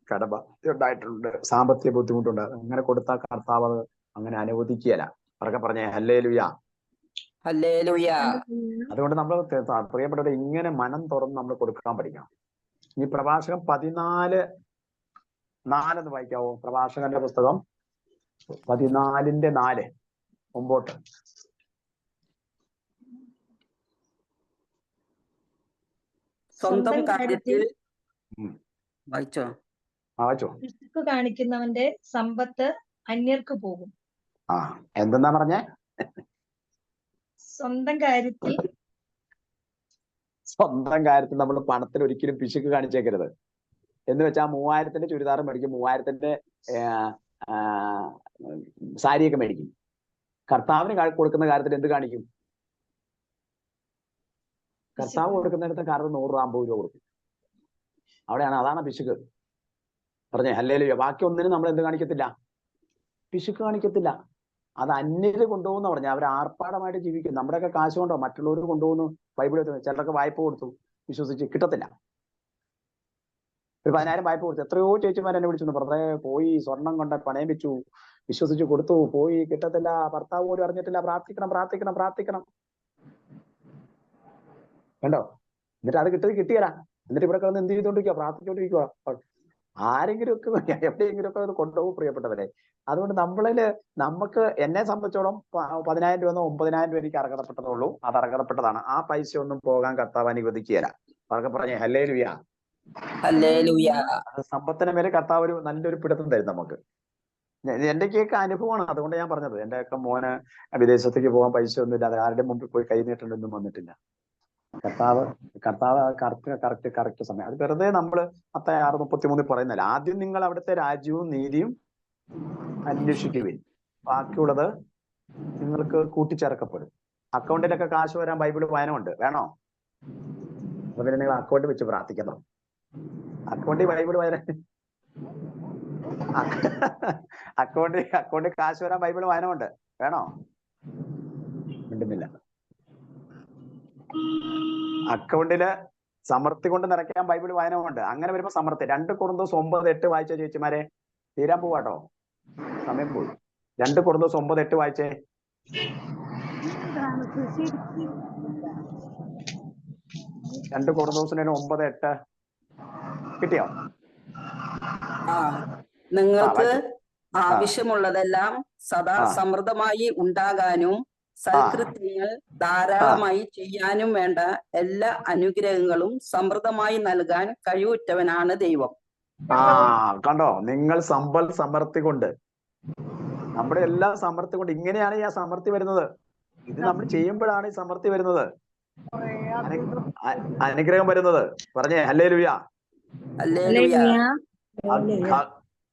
കടബാധ്യത ഉണ്ടായിട്ടുണ്ട്, സാമ്പത്തിക ബുദ്ധിമുട്ടുണ്ട്. അങ്ങനെ കൊടുത്താൽ കർത്താവ് അങ്ങനെ അനുവദിക്കുകയല്ല. അവരൊക്കെ പറഞ്ഞേ ഹല്ലേലൂയ. ഹല്ലേലൂയ. അതുകൊണ്ട് നമ്മൾ പ്രിയപ്പെട്ടവരെ ഇങ്ങനെ മനം തുറന്ന് നമ്മൾ കൊടുക്കാൻ പഠിക്കണം. ഈ പ്രഭാഷകൻ 14:4 വായിക്കാവോ? പ്രഭാഷകന്റെ പുസ്തകം 14:4 മുമ്പോട്ട്. സ്വന്തം കാര്യത്തിൽ വായിച്ചോ? പിശുക്ക് കാണിക്കുന്നവന്റെ സമ്പത്ത് അന്യർക്ക് പോകും. എന്തെന്നാ പറഞ്ഞേ? സ്വന്തം കാര്യത്തിൽ നമ്മൾ പണത്തിൽ ഒരിക്കലും പിശുക്ക് കാണിച്ചേക്കരുത്. എന്ന് വെച്ചാൽ 3000-ന്റെ ചുരിദാർ മേടിക്കും, 3000-ന്റെ സാരിയൊക്കെ മേടിക്കും. കർത്താവിന് കൊടുക്കുന്ന കാര്യത്തിൽ എന്ത് കാണിക്കും? കർത്താവ് കൊടുക്കുന്നിടത്ത് കാരണം 100-50 രൂപ കൊടുക്കും. അതാണ് പിശുക്ക്. പറഞ്ഞേ ഹല്ലേലൂയ. ബാക്കി ഒന്നിനും നമ്മൾ എന്ത് കാണിക്കത്തില്ല? പിശുക്ക് കാണിക്കത്തില്ല. അത് അന്യര് കൊണ്ടുപോകുന്ന പറഞ്ഞ അവർ ആർപ്പാടമായിട്ട് ജീവിക്കും. നമ്മുടെയൊക്കെ കാശ് കൊണ്ടോ മറ്റുള്ളവർ കൊണ്ടുപോകുന്നു. ബൈബിളിൽ ചിലർക്ക് വായ്പ കൊടുത്തു, വിശ്വസിച്ച് കിട്ടത്തില്ല. ഒരു 10,000 വായ്പ കൊടുത്തു. എത്രയോ ചേച്ചിമാർ എന്നെ വിളിച്ചു, വെറുതെ പോയി സ്വർണം കൊണ്ട് പണയം വെച്ചു, വിശ്വസിച്ച് കൊടുത്തു, പോയി കിട്ടത്തില്ല, ഭർത്താവ് പോലും അറിഞ്ഞിട്ടില്ല. പ്രാർത്ഥിക്കണം. കണ്ടോ? എന്നിട്ട് അത് കിട്ടിയല്ല. എന്നിട്ട് ഇവിടെ കിടന്ന് എന്ത് ചെയ്തോണ്ടിരിക്കുക? പ്രാർത്ഥിച്ചോണ്ടിരിക്കുക. ആരെങ്കിലും ഒക്കെ എവിടെയെങ്കിലും ഒക്കെ അത് കൊണ്ടുപോകും പ്രിയപ്പെട്ടവരെ. അതുകൊണ്ട് നമുക്ക് എന്നെ സംബന്ധിച്ചോളം 10,000 രൂപ 9,000 രൂപ എനിക്ക് അർഹതപ്പെട്ടതുള്ളൂ. അത് അർഹതപ്പെട്ടതാണ്. ആ പൈസ ഒന്നും പോകാൻ കർത്താവ് അനുവദിക്കുകയില്ല. അവർക്ക് പറഞ്ഞേ ഹല്ലേലൂയ. ഹല്ലേലൂയ. സമ്പത്തിന് മേലെ കർത്താവ് നല്ലൊരു പിടുത്തം തരും നമുക്ക്. എന്റെയൊക്കെ അനുഭവമാണ്. അതുകൊണ്ട് ഞാൻ പറഞ്ഞത്, എന്റെയൊക്കെ മോന് വിദേശത്തേക്ക് പോകാൻ പൈസ ഒന്നും ഇല്ലാതെ ആരുടെ മുമ്പിൽ പോയി കൈ നീട്ടേണ്ടൊന്നും വന്നിട്ടില്ല. കർത്താവ് കറക്റ്റ് സമയം. അത് വെറുതെ നമ്മള് 6:33 പറയുന്നില്ല. ആദ്യം നിങ്ങൾ അവിടുത്തെ രാജ്യവും നീതിയും അന്വേഷിക്കുവിൻ, ബാക്കിയുള്ളത് നിങ്ങൾക്ക് കൂട്ടിച്ചേർക്കപ്പെടും. അക്കൗണ്ടിലൊക്കെ കാശ് വരാൻ ബൈബിള് വായനമുണ്ട്. വേണോ? അപ്പൊ പിന്നെ നിങ്ങൾ അക്കൗണ്ട് വെച്ച് പ്രാർത്ഥിക്കണം. അക്കൗണ്ടിൽ ബൈബിള് വായന, അക്കൗണ്ടിൽ കാശ് വരാൻ ബൈബിള് വായനമുണ്ട്. വേണോ? മിണ്ടുന്നില്ല. അക്കൗണ്ടില് സമൃദ്ധി കൊണ്ട് നിറയ്ക്കാൻ ബൈബിൾ വായനമുണ്ട്. അങ്ങനെ വരുമ്പോ സമൃദ്ധി. 2 കൊരിന്തോസ് 9:8 വായിച്ച ചേച്ചിമാരെ, തീരാൻ പോവാട്ടോ, സമയം പോയി. 2 കൊരിന്തോസ് 9:8 വായിച്ചേ. 2 കൊരിന്തോസിന് 9:8 കിട്ടിയോ? നിങ്ങൾക്ക് ആവശ്യമുള്ളതെല്ലാം സദാ സമൃദ്ധമായി ഉണ്ടാകാനും സൽകൃത്യങ്ങൾ ധാരാളമായി ചെയ്യാനും വേണ്ട എല്ലാ അനുഗ്രഹങ്ങളും സമൃദ്ധമായി നൽകാൻ കഴിവുറ്റവനാണ് ദൈവം. കണ്ടോ, നിങ്ങൾ സമ്പൽ സമൃദ്ധി കൊണ്ട്, നമ്മുടെ എല്ലാ സമൃദ്ധി കൊണ്ട്, ഇങ്ങനെയാണ് ഈ സമൃദ്ധി വരുന്നത്. ഇത് നമ്മൾ ചെയ്യുമ്പോഴാണ് ഈ സമൃദ്ധി വരുന്നത്, അനുഗ്രഹം വരുന്നത്. പറഞ്ഞേ ഹല്ലേലൂയ.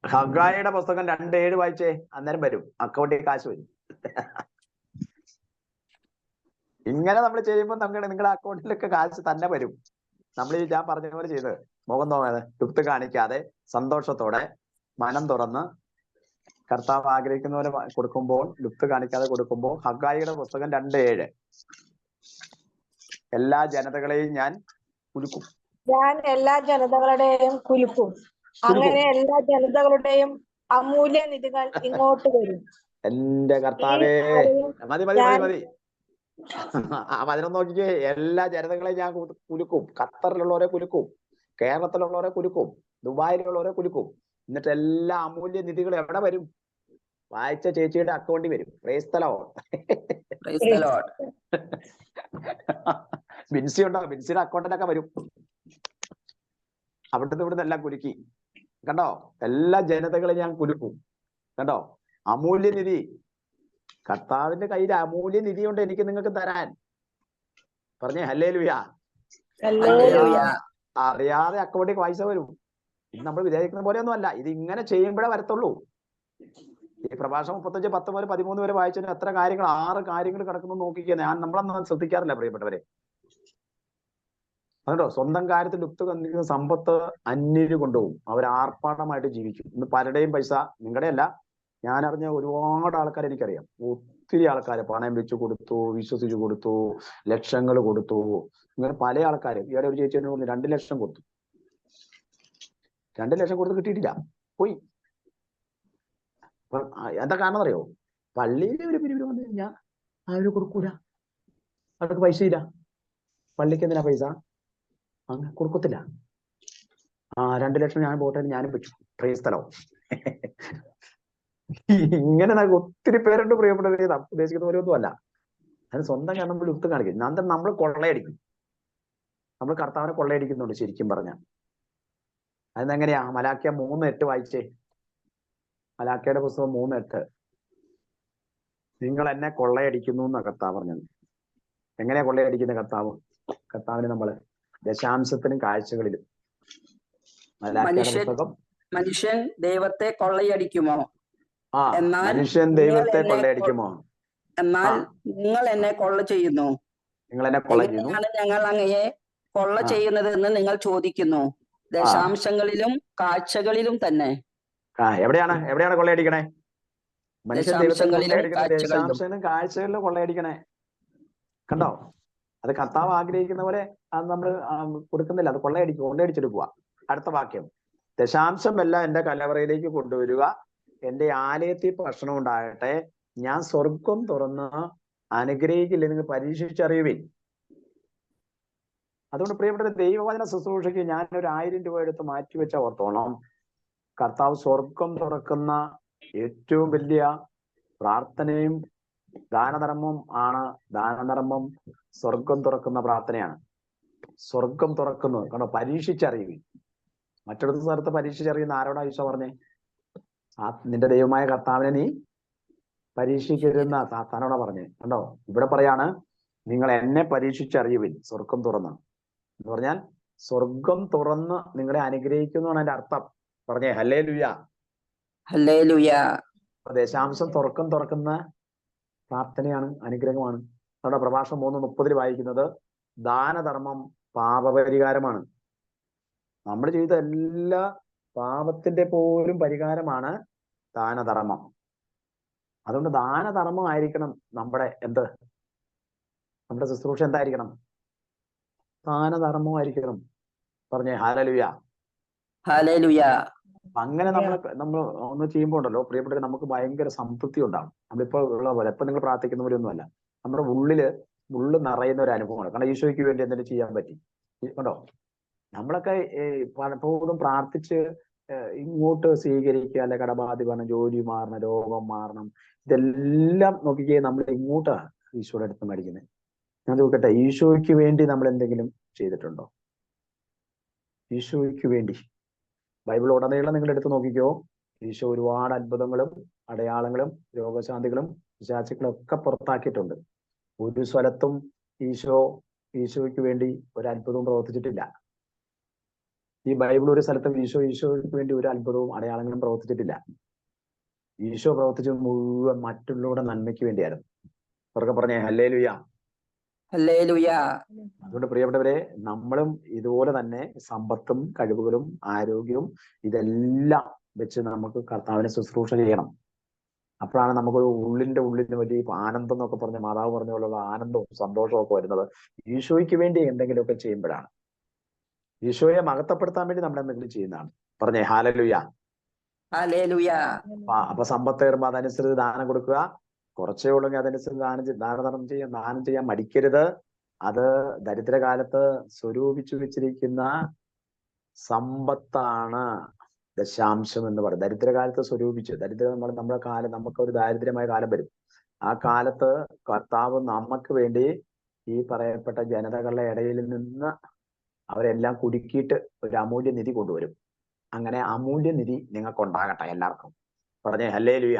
ഹഗ്ഗായിയുടെ പുസ്തകം 2:7 വായിച്ചേ, അന്നേരം വരും, അക്കൗണ്ടിൽ കാശ് വരും. ഇങ്ങനെ നമ്മൾ ചെയ്യുമ്പോൾ നിങ്ങളുടെ അക്കൗണ്ടിലൊക്കെ കാശ് തന്നെ വരും. നമ്മൾ ഞാൻ പറഞ്ഞ പോലെ ചെയ്ത് മുഖം നോക്കാതെ, തൃപ്തി കാണിക്കാതെ, സന്തോഷത്തോടെ, മനം തുറന്ന് കർത്താവ് ആഗ്രഹിക്കുന്ന പോലെ കൊടുക്കുമ്പോൾ, ലുപ്ത് കാണിക്കാതെ കൊടുക്കുമ്പോൾ, ഹഗ്ഗായിയുടെ പുസ്തകം 2:7, എല്ലാ ജനതകളെയും ഞാൻ കുലുക്കും. ഞാൻ എല്ലാ ജനതകളുടെയും കുലുക്കും. അങ്ങനെ എല്ലാ ജനതകളുടെയും അമൂല്യ നിധികൾ ഇങ്ങോട്ട് വരും. എന്റെ കർത്താവേ, മതി മതി മതി മതി. അതിനൊന്നും നോക്കിക്കേ, എല്ലാ ജനതകളെയും ഞാൻ കുലുക്കും. ഖത്തറിലുള്ളവരെ കുലുക്കും, കേരളത്തിലുള്ളവരെ കുലുക്കും, ദുബായിലുള്ളവരെ കുലുക്കും. എന്നിട്ട് എല്ലാ അമൂല്യ നിധികളും എവിടെ വരും? വായിച്ച ചേച്ചിയുടെ അക്കൗണ്ടിൽ വരും. Price the Lord. ബിൻസി ഉണ്ടോ? ബിൻസിയുടെ അക്കൗണ്ടിലൊക്കെ വരും. അവിടുന്ന് ഇവിടുന്ന് എല്ലാം കുലുക്കി. കണ്ടോ, എല്ലാ ജനതകളെയും ഞാൻ കുലുക്കും. കണ്ടോ, അമൂല്യനിധി. കർത്താവിന്റെ കയ്യിൽ അമൂല്യനിധി കൊണ്ട് എനിക്ക് നിങ്ങൾക്ക് തരാൻ. പറഞ്ഞേ ഹല്ലേലൂയ. അറിയാതെ അക്കൗണ്ടിൽ പൈസ വരും. ഇത് നമ്മൾ വിചാരിക്കുന്ന പോലെയൊന്നും അല്ല. ഇത് ഇങ്ങനെ ചെയ്യുമ്പോഴേ വരത്തുള്ളൂ. ഈ പ്രഭാഷണം 35, 10 മുതൽ 13 വരെ വായിച്ചതിന് എത്ര കാര്യങ്ങൾ, 6 കാര്യങ്ങൾ കിടക്കുന്നു നോക്കിക്കുക. നമ്മളൊന്നും ശ്രദ്ധിക്കാറില്ല പ്രിയപ്പെട്ടവരെ. അതുകൊണ്ടോ, സ്വന്തം കാര്യത്തിൽ ലുപ്ത് കന്നിക്കുന്ന സമ്പത്ത് അന്യര് കൊണ്ടുപോകും. അവർ ആർപ്പാടമായിട്ട് ജീവിക്കും. ഇന്ന് പലരുടെയും പൈസ, നിങ്ങളുടെ അല്ല, ഞാൻ അറിഞ്ഞ ഒരുപാട് ആൾക്കാർ എനിക്കറിയാം. ഒത്തിരി ആൾക്കാരെ പണയം വെച്ച് കൊടുത്തു, വിശ്വസിച്ച് കൊടുത്തു, ലക്ഷങ്ങൾ കൊടുത്തു. ഇങ്ങനെ പല ആൾക്കാരും. ഈയിടെ ഒരു ചേച്ചി എന്നോട് 2 ലക്ഷം കൊടുത്തു. 2 ലക്ഷം കൊടുത്ത് കിട്ടിയിട്ടില്ല, പോയി. എന്താ കാരണം അറിയോ? പള്ളിയിൽ ഒരു പിരിവിന് വന്നു കഴിഞ്ഞാൽ അവര് കൊടുക്കൂല, അവർക്ക് പൈസ ഇല്ല. പള്ളിക്ക് എന്തിനാ പൈസ? അങ്ങനെ കൊടുക്കത്തില്ല. 2 ലക്ഷം ഞാൻ പോട്ടെ, ഞാനും വെച്ചു. Price the Lord. ഇങ്ങനെ ഒത്തിരി പേരുണ്ട് പ്രിയപ്പെട്ടവരെ. ഉദ്ദേശിക്കുന്ന പോലെയൊന്നും അല്ല. അത് സ്വന്തം കാരണം ലുപ്ത് കാണിക്കും. അന്നേരം നമ്മൾ കൊള്ളയടിക്കും. നമ്മൾ കർത്താവിനെ കൊള്ളയടിക്കുന്നുണ്ട് ശരിക്കും പറഞ്ഞ. അതെങ്ങനെയാ? മലാക്കിയ 3:8 വായിച്ചേ. മലാക്കിയുടെ പുസ്തകം 3:8. നിങ്ങൾ എന്നെ കൊള്ളയടിക്കുന്നു എന്നാ കർത്താവ് പറഞ്ഞത്. എങ്ങനെയാ കൊള്ളയടിക്കുന്ന കർത്താവ്? കർത്താവിന് നമ്മള് ദശാംശത്തിനും കാഴ്ചകളിലും. മലാക്കിയുടെ പുസ്തകം. മനുഷ്യൻ ദൈവത്തെ കൊള്ളയടിക്കുമോ? മനുഷ്യൻ ദൈവത്തെ കൊള്ളയടിക്കുമോ? എന്നാൽ നിങ്ങൾ എന്നെ കൊള്ള ചെയ്യുന്നു. നിങ്ങൾ എന്നെ കൊള്ള ചെയ്യുന്നു. ഞങ്ങൾ അങ്ങയെ കൊള്ള ചെയ്യുന്നതെന്ന് നിങ്ങൾ ചോദിക്കുന്നു. ദശാംശങ്ങളിലും കാഴ്ചകളിലും തന്നെ. എവിടെയാണ് കൊള്ളയടിക്കണേ? മനുഷ്യൻ ദൈവത്തെ കൊള്ളയടിക്കണേ, ദശാംശങ്ങളിലും കാഴ്ചകളിലും കൊള്ളയടിക്കണേ. കണ്ടോ, അത് കർത്താവ് ആഗ്രഹിക്കുന്ന പോലെ അത് നമ്മൾ കൊടുക്കുന്നില്ല. അത് കൊള്ളയടിച്ചെടുക്കുക. അടുത്ത വാക്യം, ദശാംശം എല്ലാം എന്റെ കലവറയിലേക്ക് കൊണ്ടുവരിക, എന്റെ ആലയത്തിൽ ഭക്ഷണം ഉണ്ടാകട്ടെ. ഞാൻ സ്വർഗം തുറന്ന് അനുഗ്രഹിക്കില്ല, നിങ്ങൾ പരീക്ഷിച്ചറിയുവിൻ. അതുകൊണ്ട് പ്രിയപ്പെട്ട ദൈവവചന ശുശ്രൂഷയ്ക്ക് ഞാൻ ഒരു 1000 രൂപ എടുത്ത് മാറ്റിവെച്ച ഓർത്തോണം. കർത്താവ് സ്വർഗം തുറക്കുന്ന ഏറ്റവും വലിയ പ്രാർത്ഥനയും ദാനധർമ്മം ആണ്. ദാനധർമ്മം സ്വർഗം തുറക്കുന്ന പ്രാർത്ഥനയാണ്. സ്വർഗം തുറക്കുന്നത് കാരണം പരീക്ഷിച്ചറിയുവിൻ. മറ്റൊരു സ്ഥലത്ത് പരീക്ഷിച്ചറിയുന്ന ആരോടാ ഈശോ പറഞ്ഞേ? നിന്റെ ദൈവമായ കർത്താവിനെ നീ പരീക്ഷിക്കരുതെന്ന സാത്താനോടാ പറഞ്ഞേ. കണ്ടോ, ഇവിടെ പറയാണ് നിങ്ങൾ എന്നെ പരീക്ഷിച്ചറിയുവിൻ. സ്വർഗം തുറന്ന് എന്ന് പറഞ്ഞാൽ സ്വർഗം തുറന്ന് നിങ്ങളെ അനുഗ്രഹിക്കുന്നു ആണ് അതിന്റെ അർത്ഥം. പറഞ്ഞേ ഹല്ലേലൂയ. ഹല്ലേലൂയ. ദശാംശം തുറക്കുന്ന പ്രാർത്ഥനയാണ്, അനുഗ്രഹമാണ്. നമ്മുടെ പ്രഭാഷണം 3:30 വായിക്കുന്നത് ദാനധർമ്മം പാപപരിഹാരമാണ്. നമ്മൾ ചെയ്ത എല്ലാ പാപത്തിന്റെ പോലും പരിഹാരമാണ് ദാനധർമ്മം. അതുകൊണ്ട് ദാനധർമ്മം ആയിരിക്കണം നമ്മുടെ നമ്മുടെ ശുശ്രൂഷ എന്തായിരിക്കണം? ദാനധർമ്മമായിരിക്കണം. പറഞ്ഞേ ഹല്ലേലൂയ. ഹല്ലേലൂയ. അങ്ങനെ നമ്മൾ ഒന്ന് ചെയ്യുമ്പോൾ ഉണ്ടല്ലോ പ്രിയപ്പെട്ടവരെ, നമുക്ക് ഭയങ്കര സംതൃപ്തി ഉണ്ടാകും. നമ്മളിപ്പോ ഉള്ള പോലെ ഇപ്പൊ നിങ്ങൾ പ്രാർത്ഥിക്കുന്ന പോലെ ഒന്നുമല്ല. നമ്മുടെ ഉള്ളു നിറയുന്ന ഒരു അനുഭവമാണ്. കാരണം ഈശോയ്ക്ക് വേണ്ടി എന്തെങ്കിലും ചെയ്യാൻ പറ്റി. കണ്ടോ, നമ്മളൊക്കെ പലപ്പോഴും പ്രാർത്ഥിച്ച് ഇങ്ങോട്ട് സ്വീകരിക്കുക, അല്ലെ കടബാധി മാറണം, ജോലി മാറണം, രോഗം മാറണം, ഇതെല്ലാം നോക്കിക്കേ നമ്മൾ ഇങ്ങോട്ടാണ് ഈശോയുടെ അടുത്ത് മേടിക്കുന്നത്. ഞാൻ നോക്കട്ടെ, ഈശോയ്ക്ക് വേണ്ടി നമ്മൾ എന്തെങ്കിലും ചെയ്തിട്ടുണ്ടോ? ഈശോയ്ക്ക് വേണ്ടി ബൈബിൾ ഉടനീളം നിങ്ങൾ എടുത്തു നോക്കിക്കോ, ഈശോ ഒരുപാട് അത്ഭുതങ്ങളും അടയാളങ്ങളും രോഗശാന്തികളും പിശാചുക്കളും ഒക്കെ പുറത്താക്കിയിട്ടുണ്ട്. ഒരു സ്ഥലത്തും ഈശോയ്ക്ക് വേണ്ടി ഒരു അത്ഭുതവും പ്രവർത്തിച്ചിട്ടില്ല. ഈ ബൈബിൾ ഒരു സ്ഥലത്തും ഈശോയ്ക്ക് വേണ്ടി ഒരു അത്ഭുതവും അടയാളങ്ങളും പ്രവർത്തിച്ചിട്ടില്ല. ഈശോ പ്രവർത്തിച്ചത് മുഴുവൻ മറ്റുള്ളവരുടെ നന്മയ്ക്ക് വേണ്ടിയായിരുന്നു. അവർക്ക് പറഞ്ഞേ ഹല്ലേലൂയ. ഹല്ലേലൂയ. അതുകൊണ്ട് പ്രിയപ്പെട്ടവരെ, നമ്മളും ഇതുപോലെ തന്നെ സമ്പത്തും കഴിവുകളും ആരോഗ്യവും ഇതെല്ലാം വെച്ച് നമുക്ക് കർത്താവിനെ ശുശ്രൂഷ ചെയ്യണം. അപ്പോഴാണ് നമുക്ക് ഉള്ളിന്റെ വലിയ ആനന്ദം എന്നൊക്കെ പറഞ്ഞ മാതാവ് പറഞ്ഞ പോലുള്ള ആനന്ദവും സന്തോഷവും ഒക്കെ വരുന്നത് ഈശോയ്ക്ക് വേണ്ടി എന്തെങ്കിലുമൊക്കെ ചെയ്യുമ്പോഴാണ്. ഈശോയെ മഹത്വപ്പെടുത്താൻ വേണ്ടി നമ്മൾ എന്തെങ്കിലും ചെയ്യുന്നതാണ്. പറഞ്ഞേ ഹല്ലേലൂയ. ഹല്ലേലൂയ. അപ്പൊ സമ്പത്ത് കയറുമ്പോ അതനുസരിച്ച് ദാനം കൊടുക്കുക. കുറച്ചേ ഉള്ളെങ്കിൽ അതനുസരിച്ച് ദാനം ചെയ്യാൻ മടിക്കരുത്. അത് ദരിദ്രകാലത്ത് സ്വരൂപിച്ചു വെച്ചിരിക്കുന്ന സമ്പത്താണ് ദശാംശം എന്ന് പറയും. ദരിദ്രകാലത്ത് സ്വരൂപിച്ച് നമ്മുടെ കാലം, നമുക്കൊരു ദാരിദ്ര്യമായ കാലം വരും. ആ കാലത്ത് കർത്താവ് നമുക്ക് വേണ്ടി ഈ പറയപ്പെട്ട ജനതകളുടെ ഇടയിൽ നിന്ന് അവരെല്ലാം കുടുക്കിയിട്ട് ഒരു അമൂല്യ നിധി കൊണ്ടുവരും. അങ്ങനെ അമൂല്യ നിധി നിങ്ങൾക്ക് ഉണ്ടാകട്ടെ എല്ലാവർക്കും. പറഞ്ഞേ ഹല്ലേലൂയ.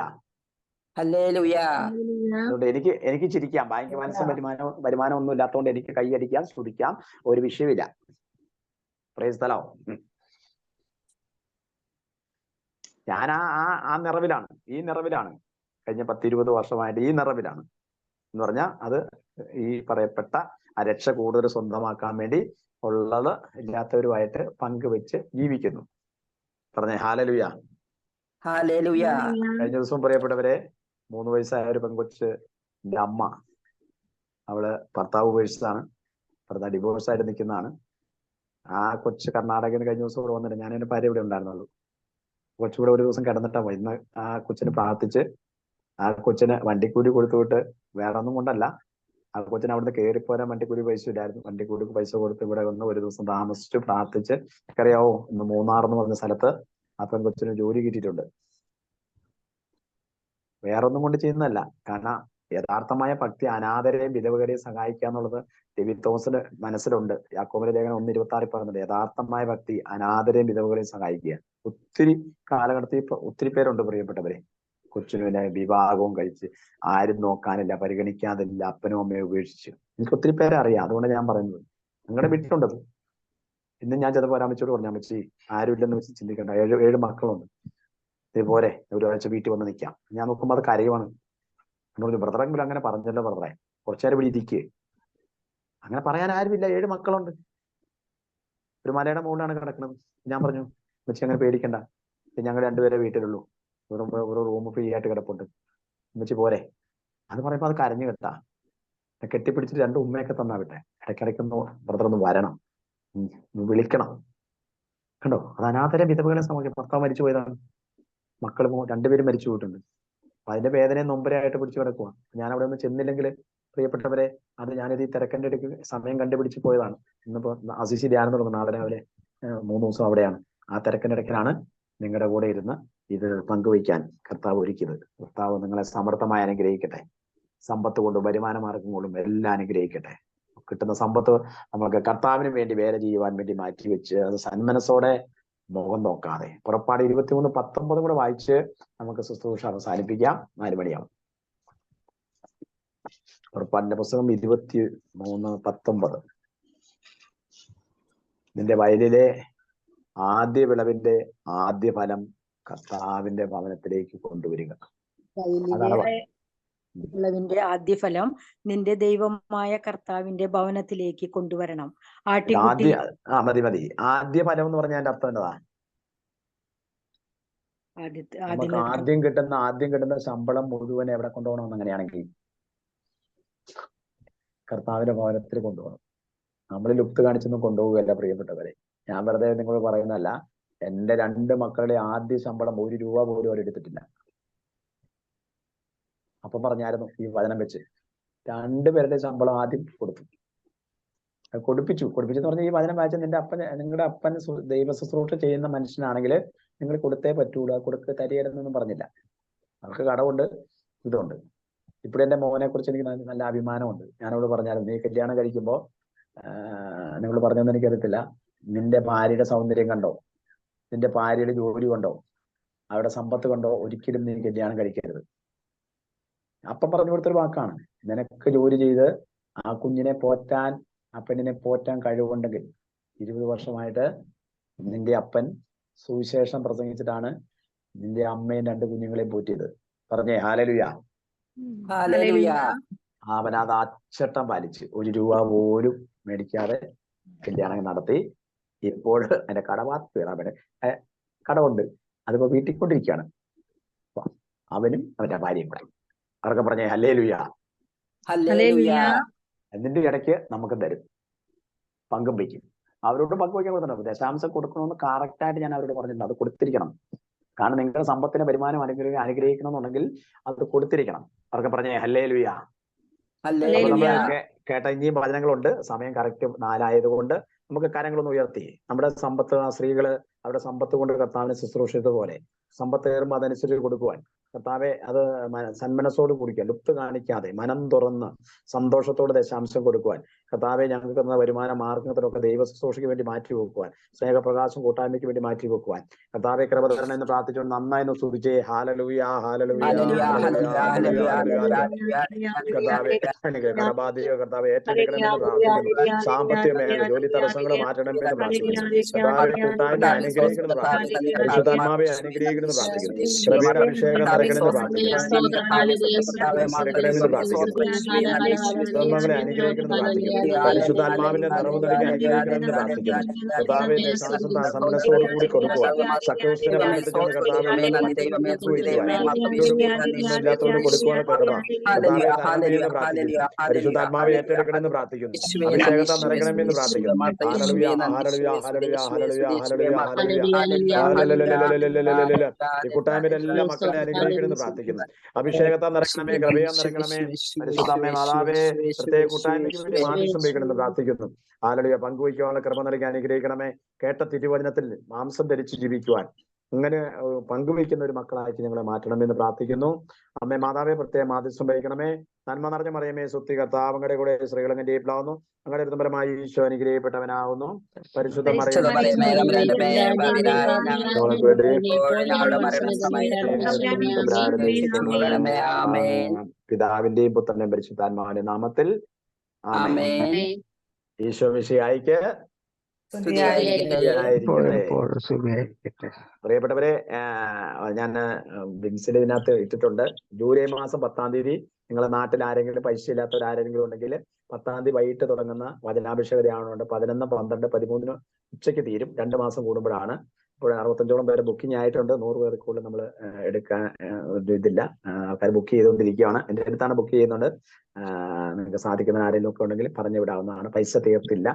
ഹല്ലേലൂയ. അതുകൊണ്ട് എനിക്ക് ചിരിക്കാം. ബാങ്ക് ബാലൻസും വരുമാനം ഒന്നും ഇല്ലാത്തതുകൊണ്ട് എനിക്ക് കൈയടിക്കാം, സ്തുതിക്കാം, ഒരു വിഷയമില്ല. Price the Lord. ഞാൻ ആ നിറവിലാണ്, ഈ നിറവിലാണ്. കഴിഞ്ഞ 10-20 വർഷമായിട്ട് ഈ നിറവിലാണ് എന്ന് പറഞ്ഞാൽ അത് ഈ പറയപ്പെട്ട ആ രക്ഷ കൂടുതൽ സ്വന്തമാക്കാൻ വേണ്ടി ഉള്ളത് ഇല്ലാത്തവരുമായിട്ട് പങ്കുവെച്ച് ജീവിക്കുന്നു. പറഞ്ഞേ ഹല്ലേലൂയ. ഹല്ലേലൂയ. കഴിഞ്ഞ ദിവസം പറയപ്പെട്ടവരെ, 3 വയസ്സായ ഒരു പെൺകൊച്ച്, എൻ്റെ അമ്മ, അവള് ഭർത്താവ് ഉപേക്ഷിച്ചതാണ്, ഭർത്താവ് ഡിവോഴ്സ് ആയിട്ട് നിൽക്കുന്നതാണ്. ആ കൊച്ച് കർണാടകയിൽ നിന്ന് കഴിഞ്ഞ ദിവസം ഇവിടെ വന്നിട്ട്, ഞാൻ എൻ്റെ ഭാര്യ ഇവിടെ ഉണ്ടായിരുന്നുള്ളൂ. കൊച്ചുകൂടെ ഒരു ദിവസം കിടന്നിട്ടാ പോയി. ഇന്ന് ആ കൊച്ചിനെ പ്രാർത്ഥിച്ച് ആ കൊച്ചിന് വണ്ടിക്കൂലി കൊടുത്തുവിട്ട്, വേറെ ഒന്നും കൊണ്ടല്ല, ആ കൊച്ചിന് അവിടുന്ന് കയറിപ്പോരാൻ വണ്ടിക്കൂലി പൈസ ഇല്ലായിരുന്നു. വണ്ടിക്കൂലി പൈസ കൊടുത്ത് ഇവിടെ വന്ന് ഒരു ദിവസം താമസിച്ച് പ്രാർത്ഥിച്ച്, അറിയാവോ, ഇന്ന് മൂന്നാർ എന്ന് പറഞ്ഞ സ്ഥലത്ത് ആ പെൺകൊച്ചിന് ജോലി കിട്ടിയിട്ടുണ്ട്. വേറൊന്നും കൊണ്ട് ചെയ്യുന്നതല്ല. കാരണം യഥാർത്ഥമായ ഭക്തി അനാഥരെയും വിധവകരെയും സഹായിക്കുക എന്നുള്ളത് ഡേവിഡ് തോമസിന്റെ മനസ്സിലുണ്ട്. യാക്കോബിന്റെ ലേഖനം 1:26 പറയുന്നുണ്ട്, യഥാർത്ഥമായ ഭക്തി അനാഥരെയും വിധവകളെയും സഹായിക്കുക. ഒത്തിരി കാലഘട്ടത്തിൽ ഒത്തിരി പേരുണ്ട് പ്രിയപ്പെട്ടവരെ, കൊച്ചിനെ വിവാഹവും കഴിച്ച് ആരും നോക്കാനില്ല, പരിഗണിക്കാതില്ല, അപ്പനും അമ്മയും ഉപേക്ഷിച്ച്. എനിക്ക് ഒത്തിരി പേരെ അറിയാം. അതുകൊണ്ട് ഞാൻ പറയുന്നത്, നിങ്ങളുടെ വീട്ടിലുണ്ടത്. ഇന്ന് ഞാൻ ചിലപ്പോൾ അമ്മച്ചിയോട് പറഞ്ഞു, അമ്മച്ചി ആരും ഇല്ലെന്ന് വെച്ച് ചിന്തിക്കണ്ട, 7 മക്കളുണ്ട്, ഇതേപോലെ ഒരാഴ്ച വീട്ടിൽ വന്ന് നിൽക്കാം. ഞാൻ നോക്കുമ്പോൾ അത് കരയുവാണ്. ബ്രദറെങ്കിലും അങ്ങനെ പറഞ്ഞല്ലോ ബ്രദറെ, കുറച്ചേരം ഇവിടെ ഇരിക്കേ. അങ്ങനെ പറയാൻ ആരുമില്ല. 7 മക്കളുണ്ട്. ഒരു മലയുടെ മുകളിലാണ് കിടക്കുന്നത്. ഞാൻ പറഞ്ഞു, അമ്മച്ചി അങ്ങനെ പേടിക്കണ്ട, ഞങ്ങൾ 2 പേരെ വീട്ടിലുള്ളൂ, ഒരു റൂം ഫ്രീ ആയിട്ട് കിടപ്പുണ്ട്, അമ്മച്ചി പോരെ. അത് പറയുമ്പോൾ അത് കരഞ്ഞു കേട്ടാ. കെട്ടിപ്പിടിച്ചിട്ട് 2 ഉമ്മയൊക്കെ തന്നാ വിട്ടെ. ഇടയ്ക്കിടയ്ക്കൊന്ന് ബ്രദർ ഒന്ന് വരണം, വിളിക്കണം. കണ്ടോ, അത് അനാഥരെ വിധവകളെ സമയം. ഭർത്താവ് മരിച്ചു പോയതാണ്, മക്കൾ 2 പേരും മരിച്ചു പോയിട്ടുണ്ട്. അപ്പൊ അതിന്റെ വേദനയെ നൊമ്പരമായിട്ട് പിടിച്ചു കിടക്കുക. ഞാൻ അവിടെ ഒന്ന് ചെന്നില്ലെങ്കിൽ പ്രിയപ്പെട്ടവരെ, അത് ഞാനിത് ഈ തിരക്കൻ്റെ ഇടയ്ക്ക് സമയം കണ്ടുപിടിച്ച് പോയതാണ്. ഇന്നിപ്പോ അസിസി ധ്യാനം തുടങ്ങും, നാളെ രാവിലെ 3 ദിവസം അവിടെയാണ്. ആ തിരക്കൻ്റെ ഇടയ്ക്കിലാണ് നിങ്ങളുടെ കൂടെ ഇരുന്ന് ഇത് പങ്കുവയ്ക്കാൻ കർത്താവ് ഒരുക്കിയത്. കർത്താവ് നിങ്ങളെ സമർത്ഥമായി അനുഗ്രഹിക്കട്ടെ. സമ്പത്ത് കൊണ്ടും വരുമാന മാർഗം കൊണ്ടും എല്ലാം അനുഗ്രഹിക്കട്ടെ. കിട്ടുന്ന സമ്പത്ത് നമുക്ക് കർത്താവിന് വേണ്ടി വേല ചെയ്യുവാൻ വേണ്ടി മാറ്റിവെച്ച് അത് സന്മനസ്സോടെ, മുഖം നോക്കാതെ. പുറപ്പാട് 23:19 കൂടെ വായിച്ച് നമുക്ക് ശുശ്രൂഷ അവസാനിപ്പിക്കാം. 4 മണിയാവും. പുറപ്പാടിന്റെ പുസ്തകം 23:19. നിന്റെ വയലിലെ ആദ്യ വിളവിന്റെ ആദ്യ ഫലം കർത്താവിന്റെ ഭവനത്തിലേക്ക് കൊണ്ടുവരിക. വിളവിന്റെ ആദ്യ ഫലം നിന്റെ ദൈവമായ കർത്താവിന്റെ ഭവനത്തിലേക്ക് കൊണ്ടുവരണം. ആട്ടിൻകുട്ടി. മതി. ആദ്യ ഫലം എന്ന് പറഞ്ഞാൽ അതിന്റെ അർത്ഥം എന്നതാ? നമുക്ക് ആദ്യം കിട്ടുന്ന ശമ്പളം മുഴുവൻ എവിടെ കൊണ്ടുപോകണം? അങ്ങനെയാണെങ്കിൽ കർത്താവിന്റെ ഭവനത്തിൽ കൊണ്ടുപോകണം. നമ്മൾ ലുപ്ത് കാണിച്ചൊന്നും കൊണ്ടുപോകുകയല്ല പ്രിയപ്പെട്ടവരെ. ഞാൻ വെറുതെ നിങ്ങൾ പറയുന്നതല്ല. എന്റെ 2 മക്കളുടെ ആദ്യ ശമ്പളം 1 രൂപ പോലും അവർ എടുത്തിട്ടില്ല. അപ്പൊ പറഞ്ഞായിരുന്നു ഈ വചനം വെച്ച് 2 പേരുടെ ശമ്പളം ആദ്യം കൊടുത്തു, കൊടുപ്പിച്ചെന്ന് പറഞ്ഞാൽ ഈ വചനം വായിച്ച നിങ്ങളുടെ അപ്പൻ ദൈവ ശുശ്രൂഷ ചെയ്യുന്ന മനുഷ്യനാണെങ്കിൽ നിങ്ങൾ കൊടുത്തേ പറ്റൂല, തരികയെന്നൊന്നും പറഞ്ഞില്ല. അവർക്ക് കടമുണ്ട്, ഇതുണ്ട്. ഇപ്പോഴും എന്റെ മോനെ കുറിച്ച് എനിക്ക് നല്ല അഭിമാനമുണ്ട്. ഞാനോട് പറഞ്ഞായിരുന്നു, നീ കല്യാണം കഴിക്കുമ്പോൾ നിങ്ങൾ പറഞ്ഞൊന്നും എനിക്കറിയത്തില്ല, നിന്റെ ഭാര്യയുടെ സൗന്ദര്യം കണ്ടോ, നിന്റെ ഭാര്യയുടെ ജോലി കൊണ്ടോ അവരുടെ സമ്പത്ത് കൊണ്ടോ ഒരിക്കലും നീ കല്യാണം കഴിക്കരുത്. അപ്പം പറഞ്ഞു കൊടുത്തൊരു വാക്കാണ്. നിനക്ക് ജോലി ചെയ്ത് ആ കുഞ്ഞിനെ പോറ്റാൻ, ആ പെണ്ണിനെ പോറ്റാൻ കഴിവുണ്ടെങ്കിൽ 20 വർഷമായിട്ട് നിന്റെ അപ്പൻ സുവിശേഷം പ്രസംഗിച്ചിട്ടാണ് നിന്റെ അമ്മയും 2 കുഞ്ഞുങ്ങളെയും പോറ്റിയത്. പറഞ്ഞേ ഹല്ലേലൂയ. ഹല്ലേലൂയ. അവൻ അത് അച്ചട്ടം പാലിച്ച് 1 രൂപ പോലും മേടിക്കാതെ കല്യാണം നടത്തി. ഇപ്പോൾ അതിന്റെ കടമുണ്ട്, അതിപ്പോ വീട്ടിൽ കൊണ്ടിരിക്കുകയാണ്. അവനും അവന്റെ ഭാര്യയും കൂടെ. അവർക്ക് പറഞ്ഞേ ഹല്ലേലൂയ. ഹല്ലേലൂയ. എന്നിന്റെ ഇടയ്ക്ക് നമുക്ക് തരും, പങ്കും വയ്ക്കും. അവരോട് പങ്കുവയ്ക്കാൻ കൊടുത്തിട്ടുണ്ട്. ദശാംശം കൊടുക്കണമെന്ന് കറക്റ്റായിട്ട് ഞാൻ അവരോട് പറഞ്ഞിട്ടുണ്ട്. അത് കൊടുത്തിരിക്കണം. കാരണം നിങ്ങളുടെ സമ്പത്തിന് വരുമാനം അനുഗ്രഹിക്കണമെന്നുണ്ടെങ്കിൽ അത് കൊടുത്തിരിക്കണം. അവർക്ക് പറഞ്ഞേ ഹല്ലേലൂയ. അപ്പൊ നമ്മൾ കേട്ട ഇനിയും വചനങ്ങളുണ്ട്. സമയം കറക്റ്റ് 4 ആയതുകൊണ്ട് നമുക്ക് കരങ്ങളൊന്ന് ഉയർത്തി നമ്മുടെ സമ്പത്ത്, സ്ത്രീകള് അവരുടെ സമ്പത്ത് കൊണ്ട് കർത്താവിനെ ശുശ്രൂഷിച്ചതുപോലെ സമ്പത്ത് കയറുമ്പോൾ അതനുസരിച്ച് കൊടുക്കുവാൻ കർത്താവെ അത് സന്മനസ്സോട് കുടിക്കാൻ, ലുപ്ത് കാണിക്കാതെ മനം തുറന്ന് സന്തോഷത്തോടെ ദശാംശം കൊടുക്കുവാൻ കർത്താവെ ഞങ്ങൾക്ക് തന്ന വരുമാന മാർഗത്തിലൊക്കെ ദൈവ ശുശ്രൂഷയ്ക്ക് വേണ്ടി മാറ്റി വെക്കുവാൻ, സ്നേഹപ്രകാശം കൂട്ടായ്മയ്ക്ക് വേണ്ടി മാറ്റി വെക്കുവാൻ കർത്താവെ കൃപതരണം എന്ന് പ്രാർത്ഥിച്ചുകൊണ്ട് നന്നായി ഒന്ന് സ്തുതിച്ചേ. ഹല്ലേലൂയ, ഹല്ലേലൂയ, കർത്താവെ കടബാധിക കർത്താവെ ഏറ്റെടുക്കണമെന്ന് പ്രാർത്ഥിക്കുന്നു. സാമ്പത്തിക മേഖല ജോലി തടസ്സങ്ങൾ മാറ്റണമെന്ന് പ്രാർത്ഥിക്കുന്നു. കർത്താവെ കൂട്ടായ്മ അനുഗ്രഹിക്കണമെന്ന് പ്രാർത്ഥിക്കുന്നു. പരിശുദ്ധാത്മാവെ അനുഗ്രഹിക്കണമെന്ന് പ്രാർത്ഥിക്കുന്നു. കൃപയുടെ അഭിഷേകം നിറയ്ക്കണമെന്ന് പ്രാർത്ഥിക്കുന്നു. എടുക്കണമെന്ന് പ്രാർത്ഥിക്കുന്നു. ധർമ്മങ്ങളെ അനുഗ്രഹിക്കണമെന്ന് പ്രാർത്ഥിക്കുന്നു. പരിശുദ്ധാത്മാവിന്റെ നിറവ് നൽകി അനുഗ്രഹിക്കണമെന്ന് പ്രാർത്ഥിക്കുന്നു. കർത്താവെ ദശാംശം സന്മനസ്സോട് കൂടി കൊടുക്കുവാൻ, സക്കോസിനെ ബന്ധിപ്പിച്ചുകൊണ്ട് കർത്താവെ ഇല്ലാത്തവരോട് കൊടുക്കുവാൻ കൃപ കർത്താവെ തരണമെന്ന് പ്രാർത്ഥിക്കുന്നു. പരിശുദ്ധാത്മാവെ ഏറ്റെടുക്കണമെന്ന് പ്രാർത്ഥിക്കുന്നു. അഭിഷേകത്തെ നിറയ്ക്കണമെന്ന് പ്രാർത്ഥിക്കുന്നു. Hallelujah, hallelujah, hallelujah, hallelujah, hallelujah, hallelujah. ഈ കൂട്ടായ്മയുടെ എല്ലാ മക്കളെ അനുഗ്രഹിക്കണമെന്ന് പ്രാർത്ഥിക്കുന്നു. അഭിഷേകത്തെ നിറയ്ക്കണമേ, കൃപയെ നിറയ്ക്കണമേ. പരിശുദ്ധമേ മാതാവേ പ്രത്യേക കൂട്ടായ്മയ്ക്ക് വേണ്ടി മാധ്യസ്ഥം വഹിക്കണമെന്ന് പ്രാർത്ഥിക്കുന്നു. ഹല്ലേലൂയ. പങ്കുവയ്ക്കുവാനുള്ള കൃപ നൽകി അനുഗ്രഹിക്കണമേ. കേട്ട തിരുവചനത്തിൽ മാംസം ധരിച്ച് ജീവിക്കുവാൻ അങ്ങനെ പങ്കുവയ്ക്കുന്ന ഒരു മക്കളാക്കി ഞങ്ങളെ മാറ്റണമെന്ന് പ്രാർത്ഥിക്കുന്നു. അമ്മേ മാതാവേ പ്രത്യേക മാധ്യസ്ഥം വഹിക്കണമേ. നന്മ നിറഞ്ഞ മറിയമേ സുത്തി കർത്താവ് അങ്ങയുടെ കൂടെ സ്ത്രീകൾ അനുഗ്രഹിക്കപ്പെടാവുന്നു. അങ്ങയുടെ പരമായി ഈശോ അനുഗ്രഹിക്കപ്പെട്ടവനാവുന്നു. പരിശുദ്ധ പിതാവിന്റെയും പുത്രന്റെയും പരിശുദ്ധാത്മാവിന്റെ നാമത്തിൽ ആമേൻ. ഈശോ മിശിഹായിക്ക് പ്രിയപ്പെട്ടവരെ, ഞാൻ വിൻസിന്റെ ഇതിനകത്ത് ഇട്ടിട്ടുണ്ട്. ജൂലൈ മാസം 10-ാം തീയതി നിങ്ങളുടെ നാട്ടിൽ ആരെങ്കിലും പൈസ ഇല്ലാത്തവരാരെങ്കിലും ഉണ്ടെങ്കിൽ 10-ാം തീയതി വൈകിട്ട് തുടങ്ങുന്ന വചനാഭിഷേക ധ്യാനമുണ്ട്. 11, 12, 13 ഉച്ചയ്ക്ക് തീരും. 2 മാസം കൂടുമ്പോഴാണ്. ഇപ്പോൾ 65ഓളം പേര് ബുക്കിംഗ് ആയിട്ടുണ്ട്. 100 പേർക്ക് കൂടുതൽ നമ്മൾ എടുക്കാൻ ഇതില്ല. ആൾക്കാർ ബുക്ക് ചെയ്തുകൊണ്ടിരിക്കുകയാണ്. എൻ്റെ അടുത്താണ് ബുക്ക് ചെയ്യുന്നുണ്ട്. നിങ്ങൾക്ക് സാധിക്കുന്ന ആരെങ്കിലും ഒക്കെ ഉണ്ടെങ്കിൽ പറഞ്ഞു വിടാവുന്നതാണ്. പൈസ തീർത്തില്ല,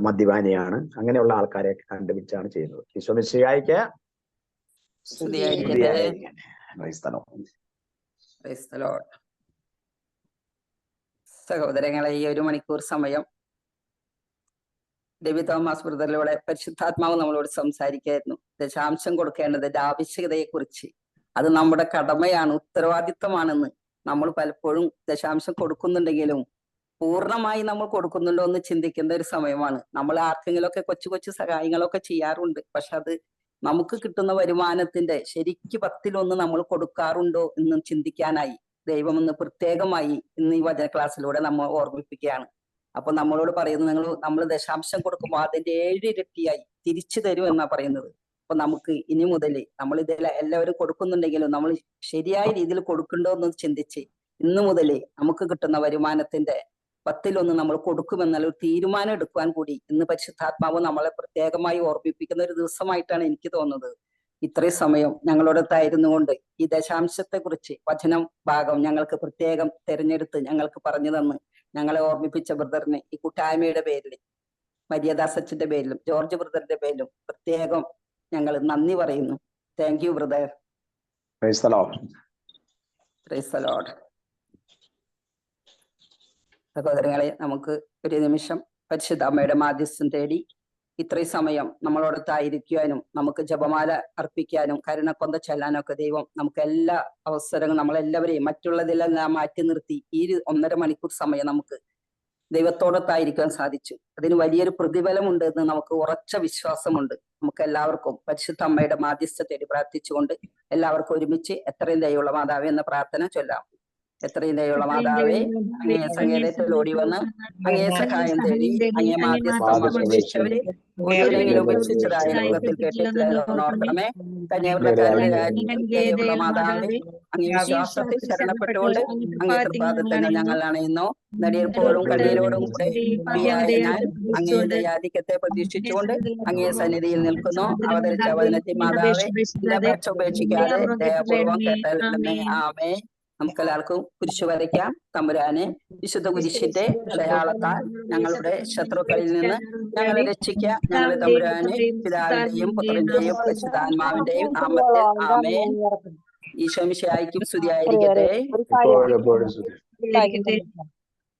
മദ്യപാനിയാണ്, അങ്ങനെയുള്ള ആൾക്കാരെ കണ്ടുപിടിച്ചാണ് ചെയ്യുന്നത്. ഈശോ മിശിഹായിക്ക് സഹോദരങ്ങളെ, ഈ 1 മണിക്കൂർ സമയം ഡേവി തോമസ് ബ്രദറിലൂടെ പരിശുദ്ധാത്മാവ് നമ്മളോട് സംസാരിക്കായിരുന്നു. ദശാംശം കൊടുക്കേണ്ടതിന്റെ ആവശ്യകതയെ കുറിച്ച്. അത് നമ്മുടെ കടമയാണ്, ഉത്തരവാദിത്വമാണെന്ന്. നമ്മൾ പലപ്പോഴും ദശാംശം കൊടുക്കുന്നുണ്ടെങ്കിലും പൂർണ്ണമായി നമ്മൾ കൊടുക്കുന്നുണ്ടോ എന്ന് ചിന്തിക്കേണ്ട ഒരു സമയമാണ്. നമ്മൾ ആർക്കെങ്കിലുമൊക്കെ കൊച്ചു കൊച്ചു സഹായങ്ങളൊക്കെ ചെയ്യാറുണ്ട്. പക്ഷെ അത് നമുക്ക് കിട്ടുന്ന വരുമാനത്തിന്റെ ശരിക്ക് 10-1 നമ്മൾ കൊടുക്കാറുണ്ടോ എന്നും ചിന്തിക്കാനായി ദൈവം ഇന്ന് പ്രത്യേകമായി ഇന്ന് ഈ വചന ക്ലാസ്സിലൂടെ നമ്മൾ ഓർമ്മിപ്പിക്കുകയാണ്. അപ്പൊ നമ്മളോട് പറയുന്നത്, നമ്മൾ ദശാംശം കൊടുക്കുമ്പോൾ അതിന്റെ 7 ഇരട്ടിയായി തിരിച്ചു തരും എന്നാ പറയുന്നത്. അപ്പൊ നമുക്ക് ഇനി മുതൽ നമ്മൾ ഇതിൽ എല്ലാവരും കൊടുക്കുന്നുണ്ടെങ്കിലും നമ്മൾ ശരിയായ രീതിയിൽ കൊടുക്കണ്ടോ എന്ന് ചിന്തിച്ച് ഇന്നു മുതൽ നമുക്ക് കിട്ടുന്ന വരുമാനത്തിന്റെ 10-1 നമ്മൾ കൊടുക്കുമെന്നുള്ള ഒരു തീരുമാനം എടുക്കുവാൻ കൂടി ഇന്ന് പരിശുദ്ധാത്മാവ് നമ്മളെ പ്രത്യേകമായി ഓർമ്മിപ്പിക്കുന്ന ഒരു ദിവസമായിട്ടാണ് എനിക്ക് തോന്നുന്നത്. ഇത്രയും സമയം ഞങ്ങളോടൊത്തായിരുന്നു കൊണ്ട് ഈ ദശാംശത്തെ കുറിച്ച് വചനം ഭാഗം ഞങ്ങൾക്ക് പ്രത്യേകം തെരഞ്ഞെടുത്ത് ഞങ്ങൾക്ക് പറഞ്ഞു തന്ന് ഞങ്ങളെ ഓർമ്മിപ്പിച്ച ബ്രദറിനെ ഈ കൂട്ടായ്മയുടെ പേരിൽ, മര്യാദാസച്ചിന്റെ പേരിലും ജോർജ് ബ്രദറിന്റെ പേരിലും പ്രത്യേകം ഞങ്ങൾ നന്ദി പറയുന്നു. Thank you brother. Price the Lord. Praise the Lord. സഹോദരങ്ങളെ, നമുക്ക് ഒരു നിമിഷം പരിശുദ്ധ അമ്മയുടെ മാധ്യസ്ഥം തേടി ഇത്രയും സമയം നമ്മളോടൊത്തായിരിക്കുവാനും നമുക്ക് ജപമാല അർപ്പിക്കാനും കരുണക്കൊന്ത ചെല്ലാനും ഒക്കെ ദൈവം നമുക്ക് എല്ലാ അവസരങ്ങളും നമ്മളെല്ലാവരെയും മറ്റുള്ളതിലെല്ലാം മാറ്റി നിർത്തി ഈ 1.5 മണിക്കൂർ സമയം നമുക്ക് ദൈവത്തോടൊത്തായിരിക്കാൻ സാധിച്ചു. അതിന് വലിയൊരു പ്രതിഫലമുണ്ട് എന്ന് നമുക്ക് ഉറച്ച വിശ്വാസമുണ്ട്. നമുക്ക് എല്ലാവർക്കും പരിശുദ്ധ അമ്മയുടെ മാധ്യസ്ഥ തേടി പ്രാർത്ഥിച്ചുകൊണ്ട് എല്ലാവർക്കും ഒരുമിച്ച് എത്രയും ദയുള്ള മാതാവേ എന്ന പ്രാർത്ഥന ചൊല്ലാം. എത്രയും ദയുള്ള മാതാവേ, അങ്ങേ സങ്കേതത്തിൽ ഓടി വന്ന് അങ്ങേ സഹായം തേടി അങ്ങേ മാധ്യസ്ഥം അപേക്ഷിച്ചവരെ ഒരിക്കലെങ്കിലും ഉപേക്ഷിച്ചതായ ലോകത്തിൽ കേട്ടിട്ടില്ല ഓർക്കണമേ. കന്യാവൃത്തക്കാരുടെ രാജ്ഞിയും ദയുള്ള മാതാവേ, അങ്ങേ വിശ്വാസത്തിൽ ശരണപ്പെട്ടുകൊണ്ട് അങ്ങേ തൃപാദത്തിന് ഞങ്ങൾ അണയുന്നു. നടിയപ്പോഴും കണ്ണീരോടും കൂടെ പ്രിയായ ഞാൻ അങ്ങേ ദയാധിക്യത്തെ പ്രതീക്ഷിച്ചുകൊണ്ട് അങ്ങേ സന്നിധിയിൽ നിൽക്കുന്നു. അവതരിച്ച വചനത്തിൽ മാതാവേ, എന്റെ അപേക്ഷ ഉപേക്ഷിക്കാതെ ദയാപൂർവം കേട്ടല്ലേ. ആമേ. നമുക്കെല്ലാവർക്കും കുരിശു വരയ്ക്കാം. തമ്പുരാനെ, വിശുദ്ധ കുരിശിന്റെ അടയാളത്താൽ ഞങ്ങളുടെ ശത്രുക്കളിൽ നിന്ന് ഞങ്ങളെ രക്ഷിക്കുക. ഞങ്ങളുടെ തമ്പുരാനെ, പിതാവിന്റെയും പുത്രന്റെയും പരിശുദ്ധാത്മാവിന്റെയും നാമത്തിൽ ആമേ. ഈശോ മിശിഹായ്ക്കും സ്തുതിയായിരിക്കട്ടെ.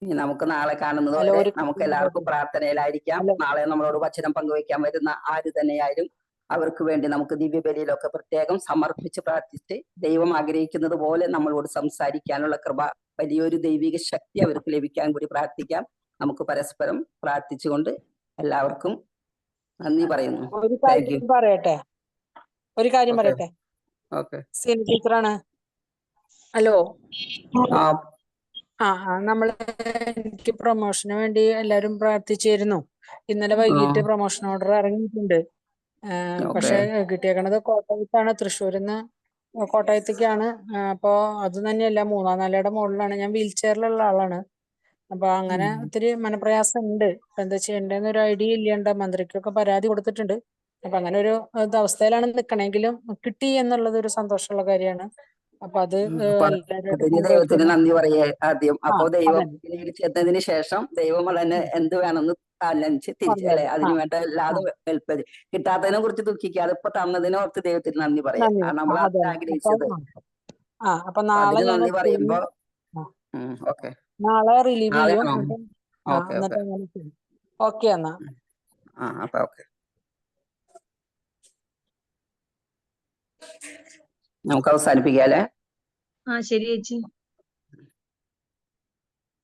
ഇനി നമുക്ക് നാളെ കാണുന്നത് വരെ നമുക്ക് എല്ലാവർക്കും പ്രാർത്ഥനയിലായിരിക്കാം. നാളെ നമ്മളോട് വചനം പങ്കുവയ്ക്കാൻ വരുന്ന ആര് തന്നെയായാലും അവർക്ക് വേണ്ടി നമുക്ക് ദിവ്യബലിയിലൊക്കെ പ്രത്യേകം സമർപ്പിച്ച് പ്രാർത്ഥിച്ച് ദൈവം ആഗ്രഹിക്കുന്നത് പോലെ നമ്മളോട് സംസാരിക്കാനുള്ള കൃപ, വലിയൊരു ദൈവിക ശക്തി അവർക്ക് ലഭിക്കാൻ കൂടി പ്രാർത്ഥിക്കാം. നമുക്ക് പരസ്പരം പ്രാർത്ഥിച്ചുകൊണ്ട് എല്ലാവർക്കും നന്ദി പറയുന്നു. ഒരു കാര്യം പറയട്ടെ. ഓക്കെ, ടീച്ചറാണ്. ഹലോ. ആ നമ്മള് എനിക്ക് പ്രൊമോഷന് വേണ്ടി എല്ലാരും പ്രാർത്ഥിച്ചിരുന്നു. ഇന്നലെ വൈകിട്ട് പ്രൊമോഷൻ ഓർഡർ ഇറങ്ങിയിട്ടുണ്ട്. പക്ഷെ കിട്ടിയേക്കണത് കോട്ടയത്താണ്, തൃശ്ശൂരിന്ന് കോട്ടയത്തേക്കാണ്. അപ്പൊ അത് തന്നെയല്ല, 3-ാം നിലയുടെ മുകളിലാണ്. ഞാൻ വീൽ ചെയറിലുള്ള ആളാണ്. അപ്പൊ അങ്ങനെ ഒത്തിരി മനപ്രയാസം ഉണ്ട്. എന്താ ചെയ്യേണ്ടതെന്ന് ഒരു ഐഡിയ ഇല്ലാണ്ട് മന്ത്രിക്കൊക്കെ പരാതി കൊടുത്തിട്ടുണ്ട്. അപ്പൊ അങ്ങനെ ഒരു അവസ്ഥയിലാണ് നിക്കണെങ്കിലും കിട്ടി എന്നുള്ളത് ഒരു സന്തോഷമുള്ള കാര്യമാണ്. അപ്പൊ അത് ദൈവത്തിന് നന്ദി പറയേ ആദ്യം. അപ്പൊ ദൈവം വിലയിരുത്തിയതിന് ശേഷം ദൈവം തന്നെ എന്ത് വേണമെന്ന് ആലോചിച്ച് തിരിച്ചല്ലേ അതിന് വേണ്ട എല്ലാതും ഹെൽപ്പ് ചെയ്ത്. കിട്ടാത്തതിനെ കുറിച്ച് ദുഃഖിക്കാതെ ഇപ്പൊ തന്നതിനെ ഓർത്ത് ദൈവത്തിന് നന്ദി പറയാം. നമ്മൾ ആഗ്രഹിച്ചത്. അപ്പൊ നാളെ നന്ദി പറയുമ്പോ ഓക്കെ, നാളെ റിലീവ് ചെയ്യും. ഓക്കെ എന്നാ. അപ്പൊ ഓക്കെ, നമുക്ക് അവസാനിപ്പിക്കാല്ലേ. ശരി ചേച്ചി.